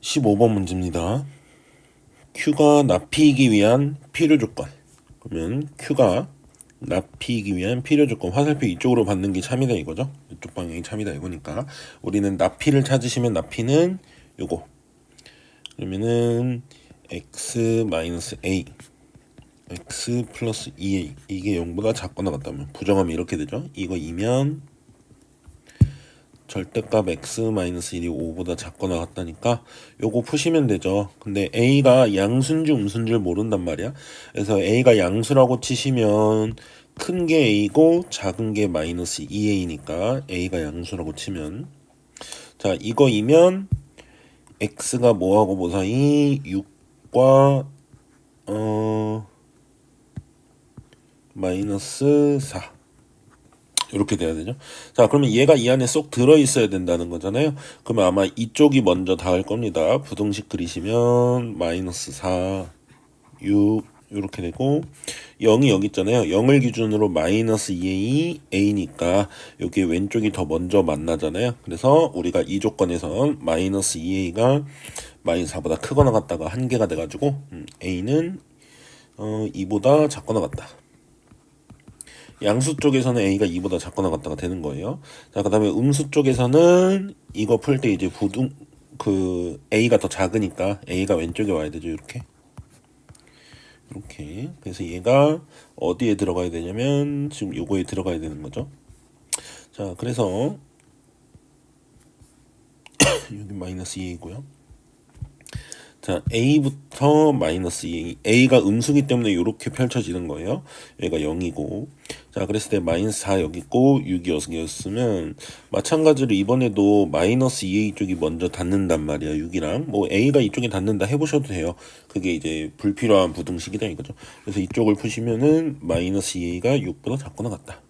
15번 문제입니다. Q가 납피이기 위한 필요조건. 그러면 Q가 납피이기 위한 필요조건. 화살표 이쪽으로 받는 게 참이다 이거죠. 이쪽 방향이 참이다 이거니까 우리는 납피를 찾으시면 납피는 요거. 그러면은 x-a x 플러스 2a 이게 0보다 작거나 같다면 부정하면 이렇게 되죠. 이거 2면 절대값 x-1이 5보다 작거나 같다니까 요거 푸시면 되죠. 근데 a가 양수인지 음수인지를 모른단 말이야. 그래서 a가 양수라고 치시면 큰 게 a고 작은 게 마이너스 2a니까 a가 양수라고 치면, 자 이거이면 x가 뭐하고 뭐 사이? 6과 마이너스 4 이렇게 돼야 되죠. 자 그러면 얘가 이 안에 쏙 들어있어야 된다는 거잖아요. 그러면 아마 이쪽이 먼저 닿을 겁니다. 부등식 그리시면 마이너스 4 6 이렇게 되고 0이 여기 있잖아요. 0을 기준으로 마이너스 2a a니까 여기 왼쪽이 더 먼저 만나잖아요. 그래서 우리가 이 조건에선 마이너스 2a가 마이너스 4보다 크거나 같다가 한 개가 돼가지고 a는 2보다 작거나 같다. 양수 쪽에서는 a가 2보다 작거나 같다가 되는 거예요. 자, 그 다음에 음수 쪽에서는 이거 풀 때 이제 a가 더 작으니까 a가 왼쪽에 와야 되죠. 이렇게. 그래서 얘가 어디에 들어가야 되냐면 지금 요거에 들어가야 되는 거죠. 자, 그래서 여기 마이너스 2이고요. 자, a부터 마이너스 2, a가 음수기 때문에 이렇게 펼쳐지는 거예요. 얘가 0이고, 자 그랬을 때 마이너스 4 여기 있고 6이 여기였으면 마찬가지로 이번에도 마이너스 2a 쪽이 먼저 닿는단 말이야. 6이랑 뭐 a가 이쪽에 닿는다 해보셔도 돼요. 그게 이제 불필요한 부등식이다 이거죠. 그래서 이쪽을 푸시면은 마이너스 2a가 6보다 작거나 같다.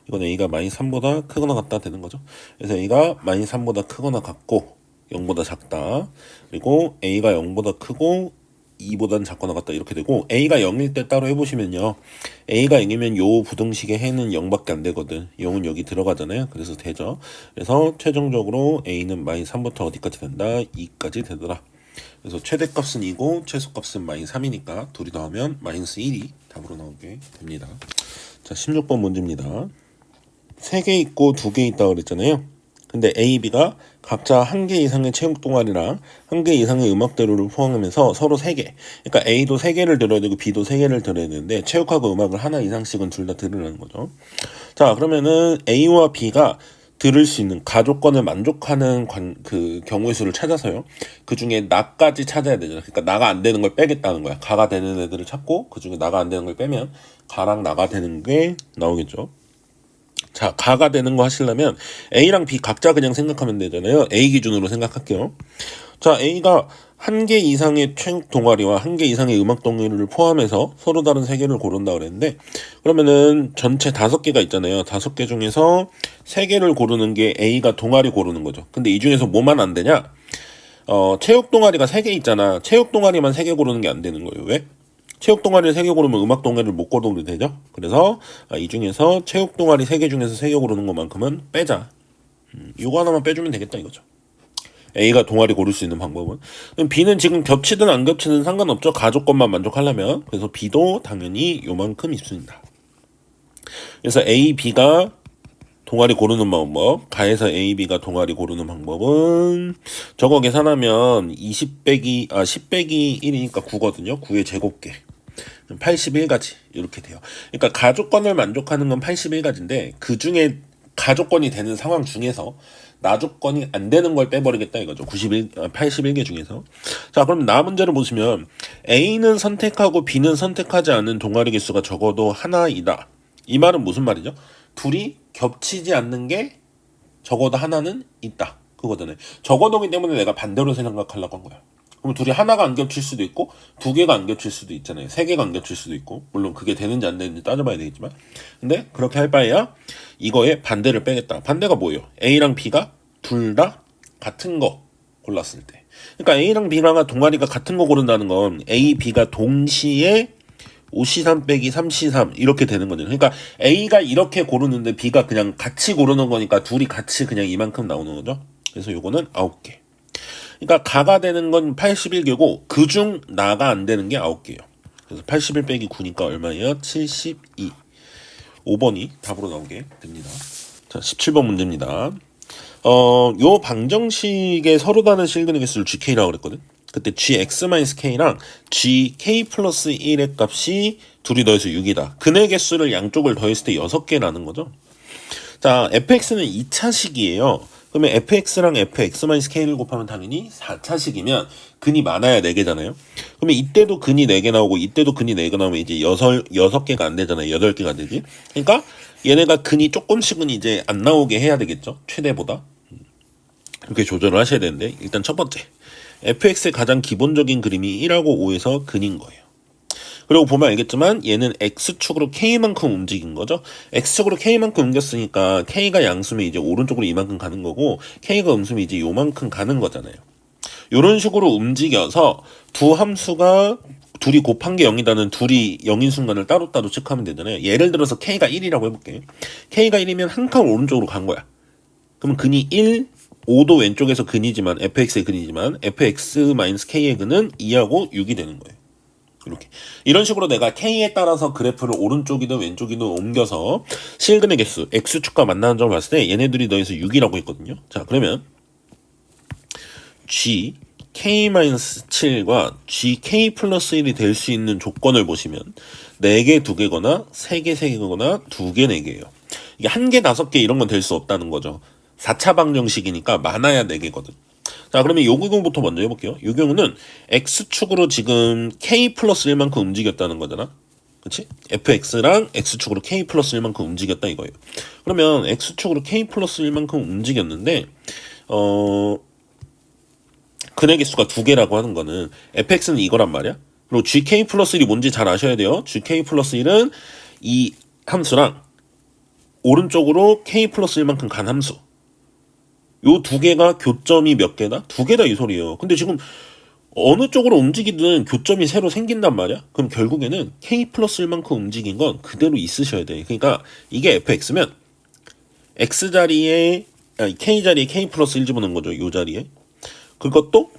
이건 a가 마이너스 3보다 크거나 같다 되는 거죠. 그래서 a가 마이너스 3보다 크거나 같고 0보다 작다. 그리고 a가 0보다 크고 2보다는 작거나 같다 이렇게 되고, a가 0일 때 따로 해보시면요. a가 0이면 요 부등식의 해는 0밖에 안 되거든. 0은 여기 들어가잖아요. 그래서 되죠. 그래서 최종적으로 a는 마이너스 3부터 어디까지 된다? 2까지 되더라. 그래서 최대값은 2고 최소값은 마이너스 3이니까 둘이 더하면 마이너스 1이 답으로 나오게 됩니다. 자 16번 문제입니다. 3개 있고 2개 있다고 그랬잖아요. 근데 A, B가 각자 1개 이상의 체육 동아리랑 1개 이상의 음악 대로를 포함하면서 서로 3개. 그러니까 A도 3개를 들어야 되고 B도 3개를 들어야 되는데 체육하고 음악을 하나 이상씩은 둘 다 들으라는 거죠. 자 그러면은 A와 B가 들을 수 있는 가조건을 만족하는 그 경우의 수를 찾아서요. 그 중에 나까지 찾아야 되잖아. 그러니까 나가 안 되는 걸 빼겠다는 거야. 가가 되는 애들을 찾고 그 중에 나가 안 되는 걸 빼면 가랑 나가 되는 게 나오겠죠. 자, 가가 되는 거 하시려면 A랑 B 각자 그냥 생각하면 되잖아요. A 기준으로 생각할게요. 자, A가 1개 이상의 체육 동아리와 1개 이상의 음악 동아리를 포함해서 서로 다른 3개를 고른다 그랬는데, 그러면은 전체 5개가 있잖아요. 5개 중에서 3개를 고르는 게 A가 동아리 고르는 거죠. 근데 이 중에서 뭐만 안 되냐? 체육 동아리가 3개 있잖아. 체육 동아리만 3개 고르는 게 안 되는 거예요. 왜? 체육 동아리를 3개 고르면 음악 동아리를 못 고르게 되죠. 그래서 이 중에서 체육 동아리 3개 중에서 3개 고르는 것만큼은 빼자. 이거 하나만 빼주면 되겠다 이거죠. A가 동아리 고를 수 있는 방법은. B는 지금 겹치든 안 겹치든 상관없죠. 가조건만 만족하려면. 그래서 B도 당연히 요만큼 있습니다. 그래서 A, B가 동아리 고르는 방법, 가에서 A, B가 동아리 고르는 방법은 저거 계산하면 10 빼기 1이니까 9거든요. 9의 제곱계 81가지 이렇게 돼요. 그러니까 가조건을 만족하는 건 81가지인데 그 중에 가조건이 되는 상황 중에서 나조건이 안 되는 걸 빼버리겠다 이거죠. 81개 중에서. 자 그럼 나 문제를 보시면 A는 선택하고 B는 선택하지 않은 동아리 개수가 적어도 하나이다. 이 말은 무슨 말이죠? 둘이 겹치지 않는 게 적어도 하나는 있다. 그거잖아요. 적어놓기 때문에 내가 반대로 생각하려고 한 거야. 그럼 둘이 하나가 안 겹칠 수도 있고 2개가 안 겹칠 수도 있잖아요. 3개가 안 겹칠 수도 있고, 물론 그게 되는지 안 되는지 따져봐야 되겠지만, 근데 그렇게 할 바에야 이거에 반대를 빼겠다. 반대가 뭐예요? A랑 B가 둘 다 같은 거 골랐을 때. 그러니까 A랑 B랑 동아리가 같은 거 고른다는 건 A, B가 동시에 5C3 빼기 3C3 이렇게 되는 거죠. 그러니까 A가 이렇게 고르는데 B가 그냥 같이 고르는 거니까 둘이 같이 그냥 이만큼 나오는 거죠. 그래서 요거는 9개. 그러니까 가가 되는 건 81개고 그중 나가 안 되는 게 9개예요. 그래서 81 빼기 9니까 얼마예요? 72. 5번이 답으로 나오게 됩니다. 자, 17번 문제입니다. 요 방정식의 서로 다른 실근의 개수를 GK라고 그랬거든. 그때 GX-K랑 GK 플러스 1의 값이 둘이 더해서 6이다. 근의 개수를 양쪽을 더했을 때 6개라는 거죠. 자, fx는 2차식이에요. 그러면 fx랑 fx-k를 곱하면 당연히 4차식이면 근이 많아야 4개잖아요. 그러면 이때도 근이 4개 나오고 이때도 근이 4개 나오면 이제 6개가 안 되잖아요. 8개가 되지. 그러니까 얘네가 근이 조금씩은 이제 안 나오게 해야 되겠죠. 최대보다. 이렇게 조절을 하셔야 되는데 일단 첫 번째 fx의 가장 기본적인 그림이 1하고 5에서 근인 거예요. 그리고 보면 알겠지만 얘는 x축으로 k만큼 움직인 거죠. x축으로 k만큼 옮겼으니까 k가 양수면 이제 오른쪽으로 이만큼 가는 거고 k가 음수면 이제 요만큼 가는 거잖아요. 이런 식으로 움직여서 두 함수가 둘이 곱한 게 0이다는 둘이 0인 순간을 따로따로 체크하면 되잖아요. 예를 들어서 k가 1이라고 해볼게. k가 1이면 한 칸 오른쪽으로 간 거야. 그럼 근이 1, 5도 왼쪽에서 근이지만 fx의 근이지만 fx-k의 근은 2하고 6이 되는 거예요. 이렇게 이런 식으로 내가 k에 따라서 그래프를 오른쪽이든 왼쪽이든 옮겨서 실근의 개수 x축과 만나는 점을 봤을 때 얘네들이 더해서 6이라고 했거든요. 자, 그러면 gk-7과 gk 플러스 1이 될 수 있는 조건을 보시면 4개 2개거나 3개 3개거나 2개 4개예요. 이게 1개 5개 이런 건 될 수 없다는 거죠. 4차 방정식이니까 많아야 4개거든. 자, 그러면 요 경우부터 먼저 해볼게요. 요 경우는 x축으로 지금 k 플러스 1만큼 움직였다는 거잖아. 그치? fx랑 x축으로 k 플러스 1만큼 움직였다 이거예요. 그러면 x축으로 k 플러스 1만큼 움직였는데 근의 개수가 2개라고 하는 거는 fx는 이거란 말이야. 그리고 gk 플러스 1이 뭔지 잘 아셔야 돼요. gk 플러스 1은 이 함수랑 오른쪽으로 k 플러스 1만큼 간 함수, 요 2개가 교점이 몇 개다? 2개다 이 소리예요. 근데 지금 어느 쪽으로 움직이든 교점이 새로 생긴단 말이야. 그럼 결국에는 k 플러스 1만큼 움직인 건 그대로 있으셔야 돼. 그러니까 이게 fx면 x 자리에 k 자리에 k 플러스 1 집어넣은 거죠. 요 자리에. 그것도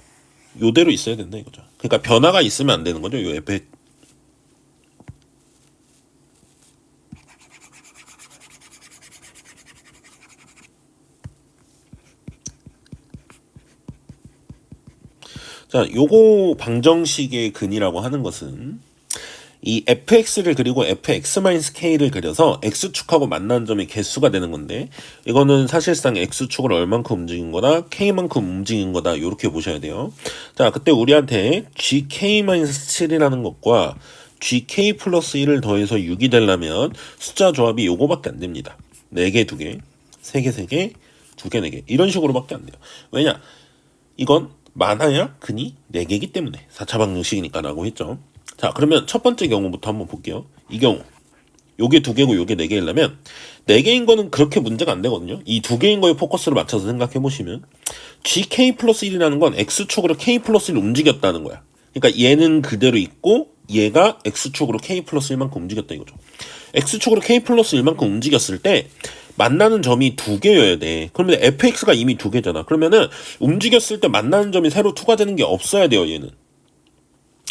요대로 있어야 된다 이거죠. 그러니까 변화가 있으면 안 되는 거죠. 요 fx. 자, 요거 방정식의 근이라고 하는 것은 이 fx를 그리고 fx-k를 그려서 x축하고 만나는 점의 개수가 되는 건데 이거는 사실상 x축을 얼만큼 움직인 거다 k만큼 움직인 거다 이렇게 보셔야 돼요. 자, 그때 우리한테 gk-7이라는 것과 gk 플러스 1을 더해서 6이 되려면 숫자 조합이 요거밖에 안 됩니다. 4개 2개 3개 3개 2개 4개 이런 식으로밖에 안 돼요. 왜냐? 이건 많아야 근이 4개이기 때문에 4차 방정식이니까 라고 했죠. 자, 그러면 첫 번째 경우부터 한번 볼게요. 이 경우 요게 2개고 요게 4개이려면 4개인 거는 그렇게 문제가 안 되거든요. 이 2개인 거에 포커스를 맞춰서 생각해 보시면 gk 플러스 1이라는 건 x축으로 k 플러스 1을 움직였다는 거야. 그러니까 얘는 그대로 있고 얘가 x축으로 k 플러스 1만큼 움직였다 이거죠. x축으로 k 플러스 1만큼 움직였을 때 만나는 점이 2개여야 돼. 그러면 fx가 이미 2개잖아. 그러면은 움직였을 때 만나는 점이 새로 추가되는 게 없어야 돼요, 얘는.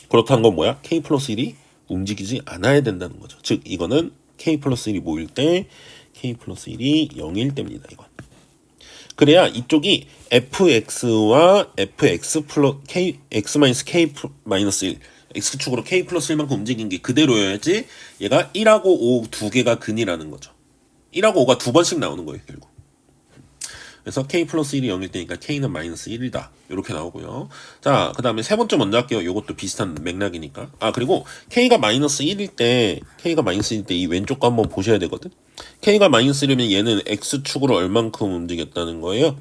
그렇다는 건 뭐야? k 플러스 1이 움직이지 않아야 된다는 거죠. 즉 이거는 k 플러스 1이 모일 때 k 플러스 1이 0일 때입니다. 이건. 그래야 이쪽이 fx와 fx 플러스 k x-k 마이너스 1 x축으로 k 플러스 1만큼 움직인 게 그대로여야지 얘가 1하고 5 두 개가 근이라는 거죠. 1하고 5가 두 번씩 나오는 거예요, 결국. 그래서 k 플러스 1이 0일 때니까 k는 마이너스 1이다. 이렇게 나오고요. 자, 그 다음에 세 번째 먼저 할게요. 이것도 비슷한 맥락이니까. 아, 그리고 k가 마이너스 1일 때 이 왼쪽 거 한번 보셔야 되거든. k가 마이너스 1이면 얘는 x축으로 얼만큼 움직였다는 거예요.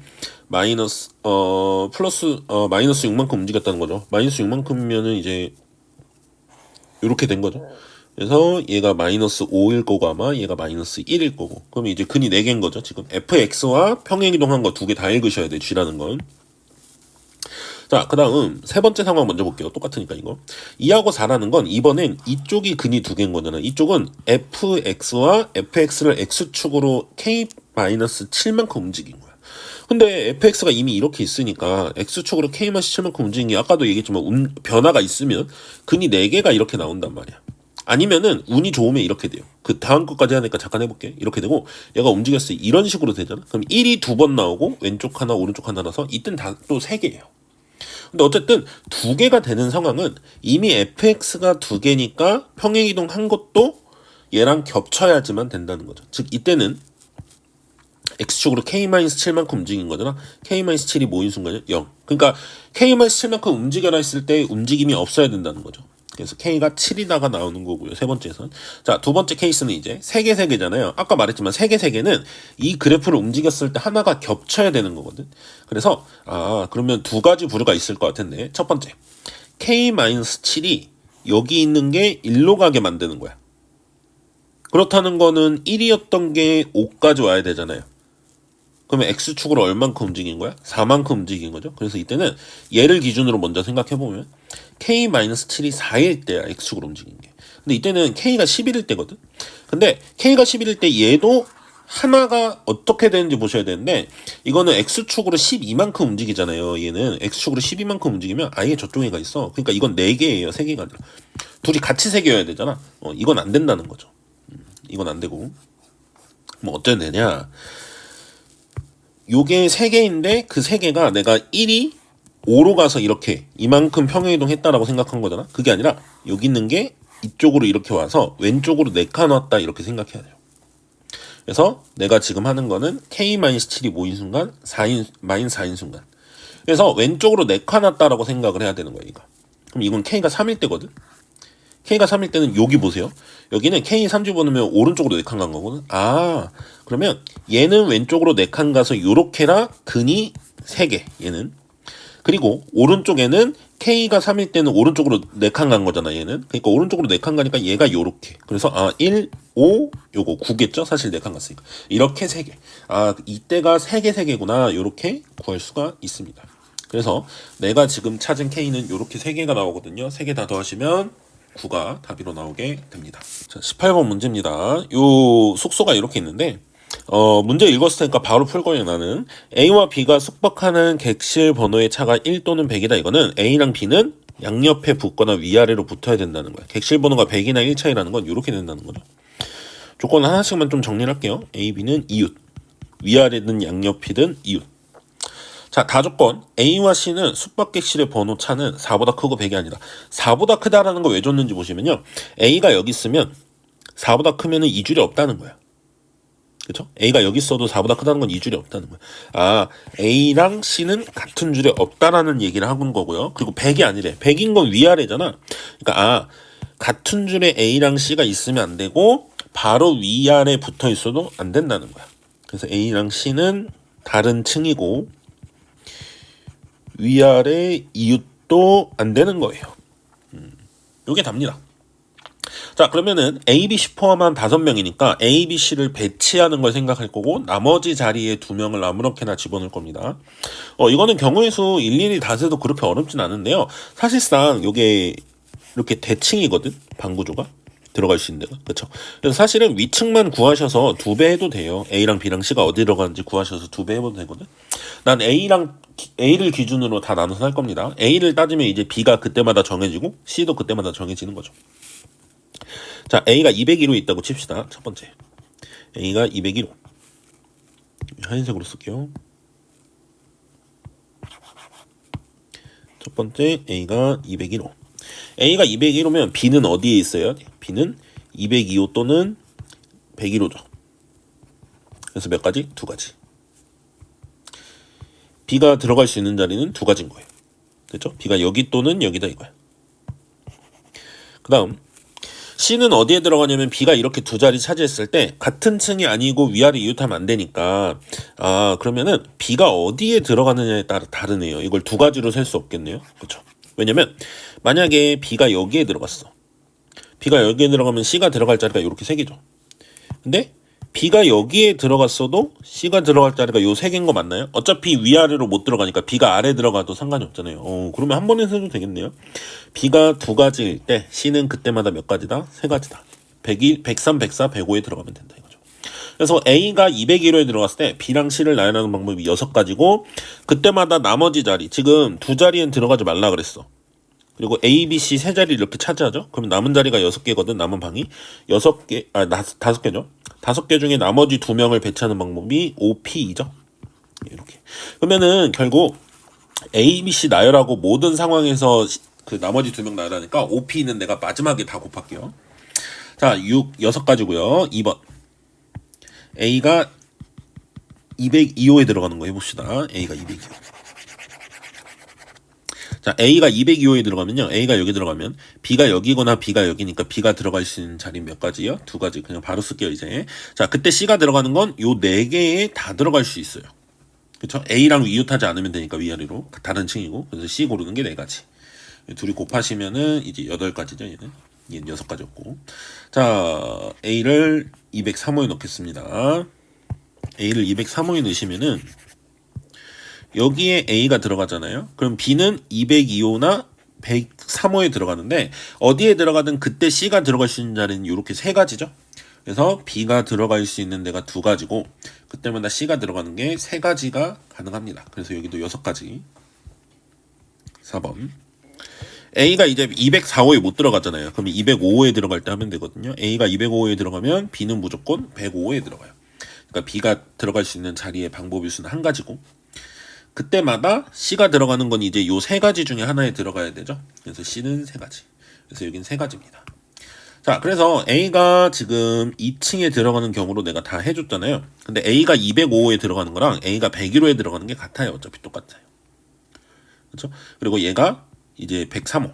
마이너스 6만큼 움직였다는 거죠. 마이너스 6만큼이면은 이제 이렇게 된 거죠. 그래서 얘가 마이너스 5일 거고 아마 얘가 마이너스 1일 거고. 그럼 이제 근이 4개인 거죠. 지금 fx와 평행이동한 거 2개 다 읽으셔야 돼. g라는 건. 자, 그 다음 세 번째 상황 먼저 볼게요. 똑같으니까 이거. 2하고 4라는 건 이번엔 이쪽이 근이 2개인 거잖아. 이쪽은 fx와 fx를 x축으로 k-7만큼 움직인 거야. 근데 fx가 이미 이렇게 있으니까 x축으로 k-7만큼 움직인 게 아까도 얘기했지만 변화가 있으면 근이 4개가 이렇게 나온단 말이야. 아니면은 운이 좋으면 이렇게 돼요. 그 다음 것까지 하니까 잠깐 해볼게. 이렇게 되고 얘가 움직였을 때 이런 식으로 되잖아. 그럼 1이 2번 나오고 왼쪽 하나 오른쪽 하나라서 이땐 다 또 3개예요. 근데 어쨌든 2개가 되는 상황은 이미 fx가 2개니까 평행이동한 것도 얘랑 겹쳐야지만 된다는 거죠. 즉 이때는 x축으로 k-7만큼 움직인 거잖아. k-7이 모인 순간은 0. 그러니까 k-7만큼 움직여라 했을 때 움직임이 없어야 된다는 거죠. 그래서 k가 7이다가 나오는 거고요. 세 번째에서는. 자, 두 번째 케이스는 이제 3개, 3개잖아요. 아까 말했지만 3개, 3개는 이 그래프를 움직였을 때 하나가 겹쳐야 되는 거거든. 그래서 그러면 두 가지 부류가 있을 것 같은데 첫 번째, k-7이 여기 있는 게 1로 가게 만드는 거야. 그렇다는 거는 1이었던 게 5까지 와야 되잖아요. 그러면 x축으로 얼만큼 움직인 거야? 4만큼 움직인 거죠. 그래서 이때는 얘를 기준으로 먼저 생각해보면 k-7이 4일 때야, x축으로 움직인 게. 근데 이때는 k가 11일 때거든. 근데 k가 11일 때 얘도 하나가 어떻게 되는지 보셔야 되는데 이거는 x축으로 12만큼 움직이잖아요. 얘는 x축으로 12만큼 움직이면 아예 저쪽에가 있어. 그러니까 이건 4개예요. 3개가 아니라. 둘이 같이 3개여야 되잖아. 이건 안 된다는 거죠. 이건 안 되고. 뭐 어쩌면 되냐. 요게 3개인데 그 3개가 내가 1이 5로 가서 이렇게 이만큼 평행이동 했다라고 생각한 거잖아. 그게 아니라 여기 있는 게 이쪽으로 이렇게 와서 왼쪽으로 4칸 왔다 이렇게 생각해야 돼요. 그래서 내가 지금 하는 거는 k-7이 모인 순간 4인 순간. 그래서 왼쪽으로 4칸 왔다라고 생각을 해야 되는 거야 이거. 그럼 이건 k가 3일 때거든. k가 3일 때는 여기 보세요. 여기는 k 3주 넣으면 오른쪽으로 4칸 간 거거든. 그러면 얘는 왼쪽으로 4칸 가서 요렇게라 근이 3개 얘는. 그리고 오른쪽에는 k가 3일 때는 오른쪽으로 4칸 간 거잖아 얘는. 그러니까 오른쪽으로 4칸 가니까 얘가 요렇게. 그래서 1, 5, 요거 9겠죠? 사실 4칸 갔으니까. 이렇게 3개. 이때가 3개 3개구나. 요렇게 구할 수가 있습니다. 그래서 내가 지금 찾은 k는 요렇게 3개가 나오거든요. 3개 다 더하시면 9가 답으로 나오게 됩니다. 자, 18번 문제입니다. 요 숙소가 이렇게 있는데 문제 읽었을 테니까 바로 풀 거예요. 나는 A와 B가 숙박하는 객실 번호의 차가 1 또는 100이다. 이거는 A랑 B는 양옆에 붙거나 위아래로 붙어야 된다는 거야. 객실 번호가 100이나 1 차이라는 건 이렇게 된다는 거죠. 조건 하나씩만 좀 정리를 할게요. A, B는 이웃, 위아래든 양옆이든 이웃. 자, 다조건 A와 C는 숙박객실의 번호 차는 4보다 크고 100이 아니다. 4보다 크다라는 거 왜 줬는지 보시면요. A가 여기 있으면 4보다 크면은 2줄이 없다는 거야. 그쵸? A가 여기 있어도 4보다 크다는 건 2줄이 없다는 거야. A랑 C는 같은 줄에 없다라는 얘기를 하는 거고요. 그리고 100이 아니래. 100인 건 위아래잖아. 그러니까 같은 줄에 A랑 C가 있으면 안 되고 바로 위아래 붙어 있어도 안 된다는 거야. 그래서 A랑 C는 다른 층이고 위아래 이웃도 안 되는 거예요. 요게 답니다. 자, 그러면은 A, B, C 포함한 5명이니까 A, B, C를 배치하는 걸 생각할 거고 나머지 자리에 2명을 아무렇게나 집어넣을 겁니다. 이거는 경우의 수 일일이 다 세도 그렇게 어렵진 않은데요. 사실상 요게 이렇게 대칭이거든. 방구조가 들어갈 수 있는 데가. 그렇죠? 그래서 사실은 위층만 구하셔서 2배 해도 돼요. A랑 B랑 C가 어디 들어가는지 구하셔서 2배 해도 되거든. 난 A를 기준으로 다 나눠서 할 겁니다. A를 따지면 이제 B가 그때마다 정해지고 C도 그때마다 정해지는 거죠. 자, A가 201호 있다고 칩시다. 첫 번째. A가 201호. 하얀색으로 쓸게요. 첫 번째 A가 201호. A가 201호면 B는 어디에 있어요? B는 202호 또는 101호죠. 그래서 몇 가지? 2가지. B가 들어갈 수 있는 자리는 2가지인 거예요. 됐죠? B가 여기 또는 여기다 이거야. 그 다음 C는 어디에 들어가냐면 B가 이렇게 2자리 차지했을 때 같은 층이 아니고 위아래 이웃하면 안 되니까 그러면은 B가 어디에 들어가느냐에 따라 다르네요. 이걸 2가지로 셀 수 없겠네요. 그렇죠? 왜냐면 만약에 B가 여기에 들어갔어. B가 여기에 들어가면 C가 들어갈 자리가 이렇게 3개죠. 근데 B가 여기에 들어갔어도 C가 들어갈 자리가 요 3개인 거 맞나요? 어차피 위아래로 못 들어가니까 B가 아래 들어가도 상관이 없잖아요. 그러면 한 번에 세도 되겠네요. B가 2가지일 때 C는 그때마다 몇 가지다? 3가지다. 101, 103, 104, 105에 들어가면 된다 이거죠. 그래서 A가 201호에 들어갔을 때 B랑 C를 나열하는 방법이 6가지고 그때마다 나머지 자리, 지금 두 자리엔 들어가지 말라 그랬어. 그리고 A, B, C 세 자리 이렇게 차지하죠. 그럼 남은 자리가 6개거든. 남은 방이 6개, 5개죠. 5개 중에 나머지 2명을 배치하는 방법이 OP이죠. 이렇게. 그러면은 결국 A, B, C 나열하고 모든 상황에서 그 나머지 2명 나열하니까 OP는 내가 마지막에 다 곱할게요. 자, 6가지고요. 2번. A가 202호에 들어가는 거 해봅시다. A가 202호. 자, A가 202호에 들어가면요. A가 여기 들어가면 B가 여기거나 B가 여기니까 B가 들어갈 수 있는 자리 몇 가지요? 2가지. 그냥 바로 쓸게요, 이제. 자, 그때 C가 들어가는 건 요 4개에 다 들어갈 수 있어요. 그쵸? A랑 이웃하지 않으면 되니까 위아래로. 다른 층이고. 그래서 C 고르는 게 4가지. 둘이 곱하시면은 이제 8가지죠, 얘는. 얘는 6가지였고. 자, A를 203호에 넣겠습니다. A를 203호에 넣으시면은 여기에 A가 들어가잖아요. 그럼 B는 202호나 103호에 들어가는데 어디에 들어가든 그때 C가 들어갈 수 있는 자리는 이렇게 3가지죠. 그래서 B가 들어갈 수 있는 데가 2가지고 그때마다 C가 들어가는 게 3가지가 가능합니다. 그래서 여기도 6가지. 4번. A가 이제 204호에 못 들어가잖아요. 그럼 205호에 들어갈 때 하면 되거든요. A가 205호에 들어가면 B는 무조건 105호에 들어가요. 그러니까 B가 들어갈 수 있는 자리의 방법일 수는 1가지고 그때마다 C가 들어가는 건 이제 요 3가지 중에 하나에 들어가야 되죠. 그래서 C는 3가지. 그래서 여긴 3가지입니다. 자, 그래서 A가 지금 2층에 들어가는 경우로 내가 다 해줬잖아요. 근데 A가 205호에 들어가는 거랑 A가 101호에 들어가는 게 같아요. 어차피 똑같아요. 그렇죠? 그리고 얘가 이제 103호,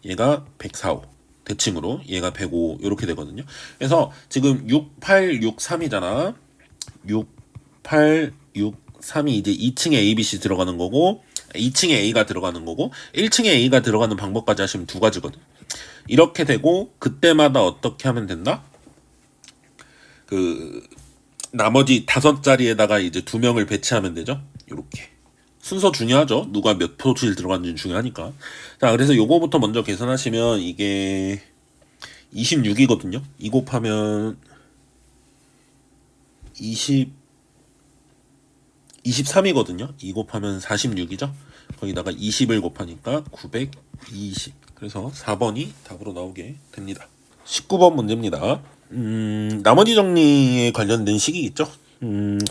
얘가 104호, 대칭으로 얘가 105 이렇게 되거든요. 그래서 지금 6863이잖아. 6863이 이제 2층에 A, B, C 들어가는 거고 2층에 A가 들어가는 거고 1층에 A가 들어가는 방법까지 하시면 2가지거든. 이렇게 되고 그때마다 어떻게 하면 된다? 그 나머지 5자리에다가 이제 2명을 배치하면 되죠. 이렇게. 순서 중요하죠. 누가 몇 표실 들어갔는지 중요하니까. 자, 그래서 요거부터 먼저 계산하시면 이게 26이거든요. 2 곱하면 23이거든요. 2 곱하면 46이죠. 거기다가 20을 곱하니까 920. 그래서 4번이 답으로 나오게 됩니다. 19번 문제입니다. 나머지 정리에 관련된 식이겠죠.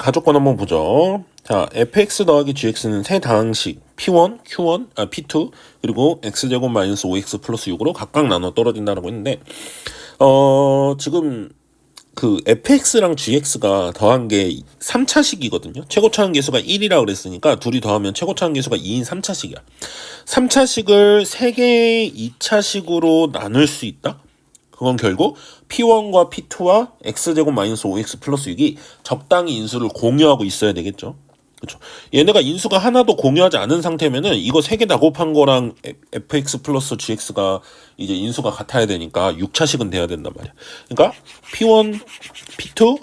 가족권 한번 보죠. 자, fx 더하기 gx는 세 다항식 p1, q1, p2 그리고 x제곱 마이너스 5x 플러스 6으로 각각 나눠 떨어진다라고 했는데 지금 그 fx랑 gx가 더한 게 3차식이거든요. 최고차 함계수가 1이라고 그랬으니까 둘이 더하면 최고차 함계수가 2인 3차식이야. 3차식을 3개의 2차식으로 나눌 수 있다? 그건 결국 P1과 P2와 X제곱 마이너스 5X 플러스 6이 적당히 인수를 공유하고 있어야 되겠죠. 그렇죠. 얘네가 인수가 하나도 공유하지 않은 상태면은 이거 3개 다 곱한 거랑 fx 플러스 gx가 이제 인수가 같아야 되니까 6차식은 돼야 된단 말이야. 그러니까 P1, P2,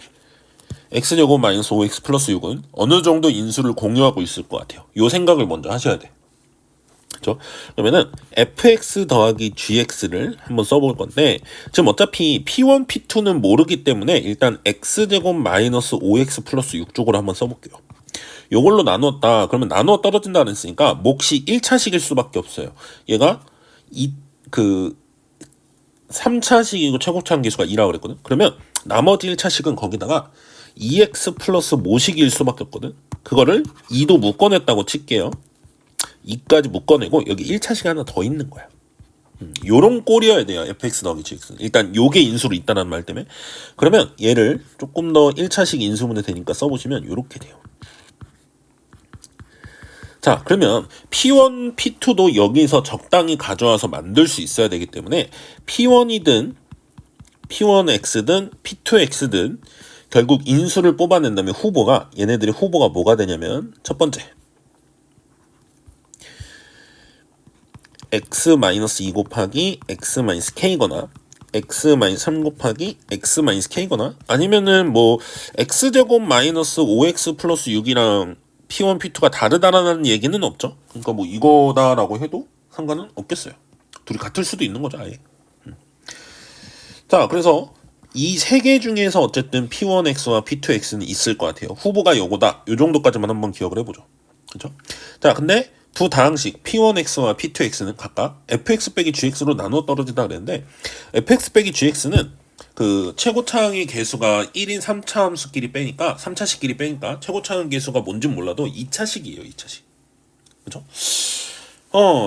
X제곱 마이너스 5X 플러스 6은 어느 정도 인수를 공유하고 있을 것 같아요. 요 생각을 먼저 하셔야 돼. 그렇죠? 그러면은 fx 더하기 gx를 한번 써볼 건데 지금 어차피 p1, p2는 모르기 때문에 일단 x제곱 마이너스 5x 플러스 6 쪽으로 한번 써볼게요. 요걸로 나누었다. 그러면 나누어 떨어진다 그랬으니까 몫이 1차식일 수밖에 없어요. 얘가 3차식이고 최고차 함계수가 2라고 그랬거든. 그러면 나머지 1차식은 거기다가 2x 플러스 모식일 수밖에 없거든. 그거를 2도 묶어냈다고 칠게요. 2까지 묶어내고 여기 1차식이 하나 더 있는 거야. 요런 꼴이어야 돼요. fx 더하기 gx는. 일단 요게 인수로 있다는 말 때문에. 그러면 얘를 조금 더 1차식 인수분해 되니까 써보시면 요렇게 돼요. 자, 그러면 P1, P2도 여기서 적당히 가져와서 만들 수 있어야 되기 때문에 P1이든 P1X든 P2X든 결국 인수를 뽑아낸다면 후보가 얘네들의 후보가 뭐가 되냐면 첫 번째 x-2 곱하기 x-k거나 x-3 곱하기 x-k거나 아니면은 뭐 x제곱 마이너스 5x 플러스 6이랑 P1, P2가 다르다라는 얘기는 없죠. 그러니까 뭐 이거다라고 해도 상관은 없겠어요. 둘이 같을 수도 있는 거죠, 아예. 자, 그래서 이 세 개 중에서 어쨌든 P1X와 P2X는 있을 것 같아요. 후보가 요거다. 요 정도까지만 한번 기억을 해보죠. 그렇죠? 자, 근데 두 다항식 P1X와 P2X는 각각 fx 빼기 gx로 나누어 떨어진다 그랬는데 fx 빼기 gx는 그 최고차항의 개수가 1인 3차 함수끼리 빼니까 3차식끼리 빼니까 최고차항 개수가 뭔진 몰라도 2차식이에요. 2차식. 그렇죠?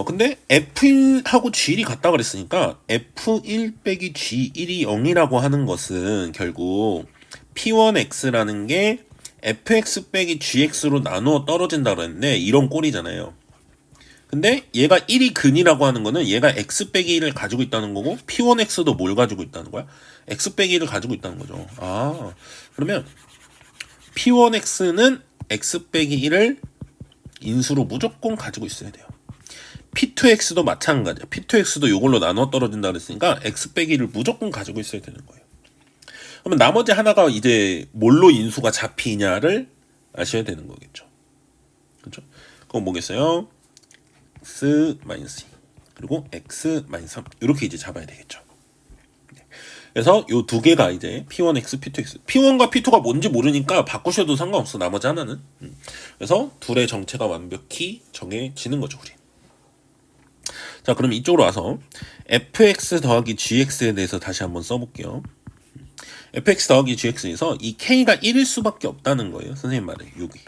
근데 F1하고 G1이 같다 그랬으니까 F1 빼기 G1이 0이라고 하는 것은 결국 P1X라는 게 fx 빼기 gx로 나누어 떨어진다 그랬는데 이런 꼴이잖아요. 근데 얘가 1이 근이라고 하는 거는 얘가 x 빼기 1을 가지고 있다는 거고 P1X도 뭘 가지고 있다는 거야? x 빼기 1을 가지고 있다는 거죠. 그러면 P1X는 x 빼기 1을 인수로 무조건 가지고 있어야 돼요. P2X도 마찬가지야. P2X도 이걸로 나눠 떨어진다 그랬으니까 x 빼기를 무조건 가지고 있어야 되는 거예요. 그러면 나머지 하나가 이제 뭘로 인수가 잡히냐를 아셔야 되는 거겠죠. 그렇죠? 그건 뭐겠어요? x-2 그리고 x-3 이렇게 이제 잡아야 되겠죠. 그래서 요 두 개가 이제 P1X, P2X. P1과 P2가 뭔지 모르니까 바꾸셔도 상관없어. 나머지 하나는. 그래서 둘의 정체가 완벽히 정해지는 거죠, 우리. 자, 그럼 이쪽으로 와서 fx 더하기 gx에 대해서 다시 한번 써볼게요. fx 더하기 gx에서 이 k가 1일 수밖에 없다는 거예요. 선생님 말에 여기.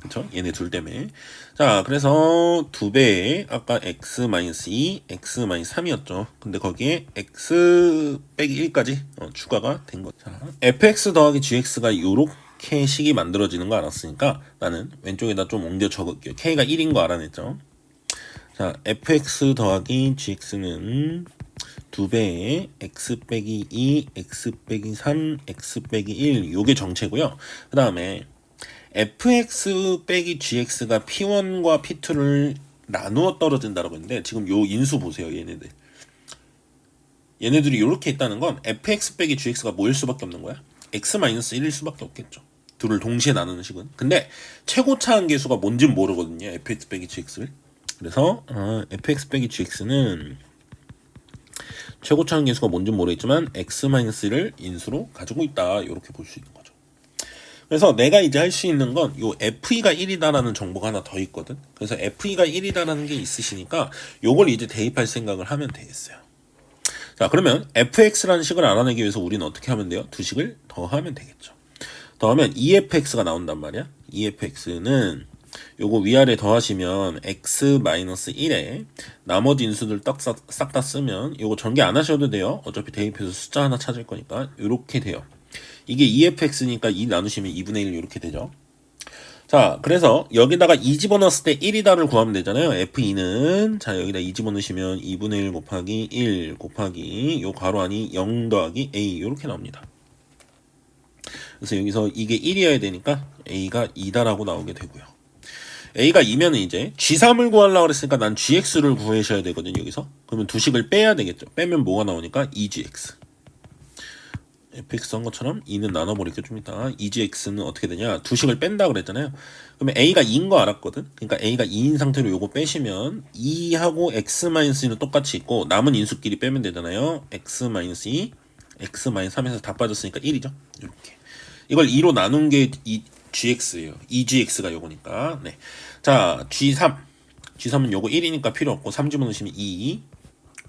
그쵸? 얘네 둘 때문에. 자, 그래서 2배에 아까 x-2, x-3이었죠. 근데 거기에 x 빼기 1까지 추가가 된 거죠. 자, fx 더하기 gx가 요렇게 식이 만들어지는 거 알았으니까 나는 왼쪽에다 좀 옮겨 적을게요. k가 1인 거 알아냈죠. 자, fx 더하기 gx는 2배에 x 빼기 2, x 빼기 3, x 빼기 1 요게 정체고요. 그 다음에 fx 빼기 gx가 p1과 p2를 나누어 떨어진다라고 했는데 지금 요 인수 보세요. 얘네들이 이렇게 있다는 건 fx 빼기 gx가 뭐일 수밖에 없는 거야? x-1일 수밖에 없겠죠. 둘을 동시에 나누는 식은. 근데 최고차항 계수가 뭔진 모르거든요. fx 빼기 gx를. 그래서 fx 빼기 gx는 최고차항 계수가 뭔진 모르겠지만 x-1을 인수로 가지고 있다. 이렇게 볼 수 있는 거죠. 그래서 내가 이제 할 수 있는 건 요 FE가 1이다라는 정보가 하나 더 있거든. 그래서 FE가 1이다라는 게 있으시니까 요걸 이제 대입할 생각을 하면 되겠어요. 자, 그러면 fx라는 식을 알아내기 위해서 우리는 어떻게 하면 돼요? 두 식을 더하면 되겠죠. 더하면 EFX가 나온단 말이야. EFX는 요거 위아래 더하시면 x-1에 나머지 인수들 싹 다 쓰면 요거 전개 안 하셔도 돼요. 어차피 대입해서 숫자 하나 찾을 거니까 요렇게 돼요. 이게 EFX니까 2 나누시면 2분의 1 이렇게 되죠. 자, 그래서 여기다가 2 집어넣었을 때 1이다를 구하면 되잖아요. F2는 자 여기다 2 집어넣으시면 2분의 1 곱하기 1 곱하기 요 괄호 안이 0 더하기 A 이렇게 나옵니다. 그래서 여기서 이게 1이어야 되니까 A가 2다라고 나오게 되고요. A가 2면은 이제 G3을 구하려고 그랬으니까 난 GX를 구하셔야 되거든요. 여기서. 그러면 두 식을 빼야 되겠죠. 빼면 뭐가 나오니까 2GX. fx 한 것처럼 2는 나눠버릴게요. 좀 이따 2gx는 어떻게 되냐, 두 식을 뺀다 그랬잖아요. 그러면 a가 2인 거 알았거든. 그러니까 a가 2인 상태로 요거 빼시면 2하고 x-2는 똑같이 있고 남은 인수끼리 빼면 되잖아요. x-2 x-3에서 다 빠졌으니까 1이죠. 이렇게 이걸 2로 나눈 게 이 gx예요. 2gx가 요거니까. 네. 자, G3은 요거 1이니까 필요 없고 3 집어넣으시면 2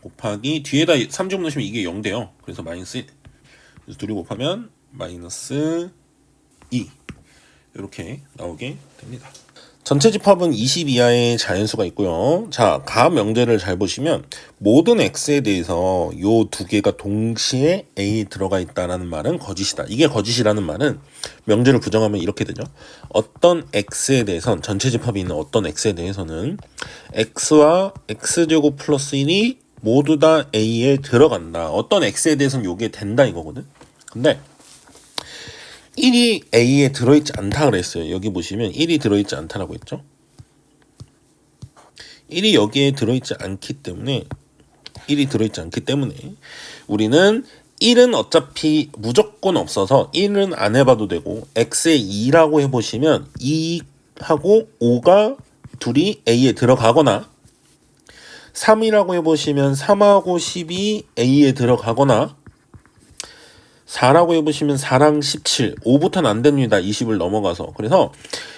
곱하기 뒤에다 3 집어넣으시면 이게 0 돼요. 그래서 마이너스 1. 그래서 둘이 곱하면 마이너스 2 이렇게 나오게 됩니다. 전체 집합은 20 이하의 자연수가 있고요. 자, 가 명제를 잘 보시면 모든 x에 대해서 요 두 개가 동시에 a에 들어가 있다라는 말은 거짓이다. 이게 거짓이라는 말은 명제를 부정하면 이렇게 되죠. 어떤 x에 대해선 전체 집합이 있는 어떤 x에 대해서는 x와 x제곱 플러스 1이 모두 다 a에 들어간다. 어떤 x에 대해서는 요게 된다 이거거든. 근데 1이 a에 들어있지 않다 그랬어요. 여기 보시면 1이 들어있지 않다라고 했죠. 1이 여기에 들어있지 않기 때문에 우리는 1은 어차피 무조건 없어서 1은 안 해봐도 되고 x에 2라고 해보시면 2하고 5가 둘이 a에 들어가거나 3이라고 해보시면 3하고 10이 a에 들어가거나 4라고 해보시면 4랑 17, 5부터는 안 됩니다. 20을 넘어가서. 그래서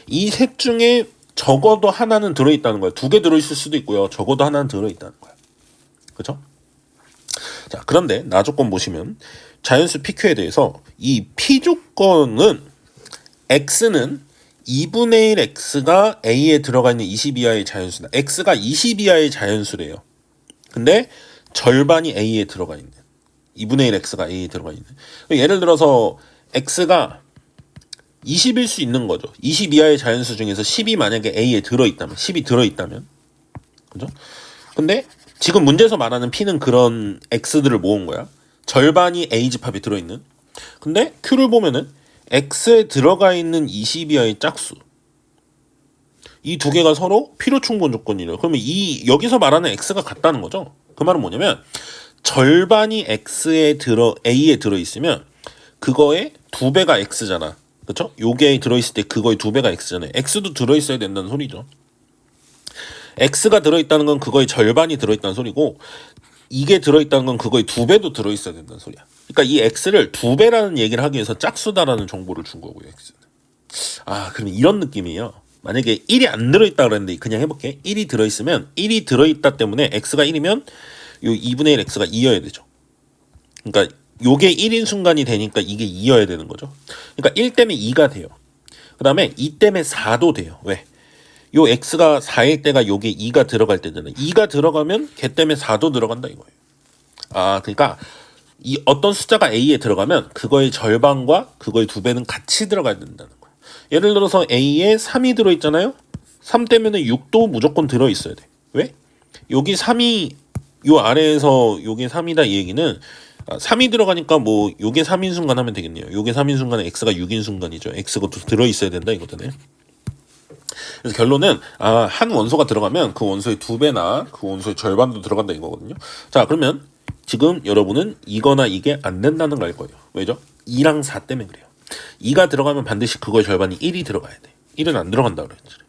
이 셋 중에 적어도 하나는 들어있다는 거예요. 2개 들어있을 수도 있고요. 적어도 하나는 들어있다는 거예요. 그렇죠? 자, 그런데 나 조건 보시면 자연수 PQ에 대해서 이 P 조건은 X는 2분의 1 X가 A에 들어가 있는 20 이하의 자연수다. X가 20 이하의 자연수래요. 근데 절반이 A에 들어가 있는 2분의 1 X가 A에 들어가 있는. 예를 들어서 X가 20일 수 있는 거죠. 20 이하의 자연수 중에서 10이 만약에 A에 들어있다면, 10이 들어있다면, 그죠? 근데 지금 문제에서 말하는 P는 그런 X들을 모은 거야. 절반이 A 집합이 들어있는. 근데 Q를 보면은 X에 들어가 있는 20 이하의 짝수. 이 두 개가 서로 필요 충분 조건이래요. 그러면 이 여기서 말하는 X가 같다는 거죠. 그 말은 뭐냐면 절반이 A에 들어 있으면 그거의 2배가 X잖아. 그렇죠? 요게 들어 있을 때 그거의 2배가 X잖아요. X도 들어 있어야 된다는 소리죠. X가 들어 있다는 건 그거의 절반이 들어 있다는 소리고 이게 들어 있다는 건 그거의 2배도 들어 있어야 된다는 소리야. 그러니까 이 X를 2배라는 얘기를 하기 위해서 짝수다라는 정보를 준 거고요. X는. 아, 그러면 이런 느낌이에요. 만약에 1이 안 들어있다 그랬는데 그냥 해볼게. 1이 들어있으면 1이 들어있다 때문에 X가 1이면 요 2분의 1 X가 2여야 되죠. 그러니까 요게 1인 순간이 되니까 이게 2여야 되는 거죠. 그러니까 1 때문에 2가 돼요. 그 다음에 2 때문에 4도 돼요. 왜? 요 X가 4일 때가 요게 2가 들어갈 때잖아요. 2가 들어가면 걔 때문에 4도 들어간다 이거예요. 아, 그러니까 이 어떤 숫자가 A에 들어가면 그거의 절반과 그거의 2배는 같이 들어가야 된다는 거예요. 예를 들어서 A에 3이 들어있잖아요. 3 때문에 6도 무조건 들어있어야 돼. 왜? 여기 3이 요 아래에서 요게 3이다 이 얘기는 3이 들어가니까 뭐 요게 3인 순간 하면 되겠네요. 요게 3인 순간에 X가 6인 순간이죠. X가 들어있어야 된다 이거잖아요. 그래서 결론은 한 원소가 들어가면 그 원소의 2배나 그 원소의 절반도 들어간다 이거거든요. 자, 그러면 지금 여러분은 이거나 이게 안 된다는 걸 알 거예요. 왜죠? 2랑 4 때문에 그래요. 2가 들어가면 반드시 그거의 절반이 1이 들어가야 돼. 1은 안 들어간다 그랬잖아요.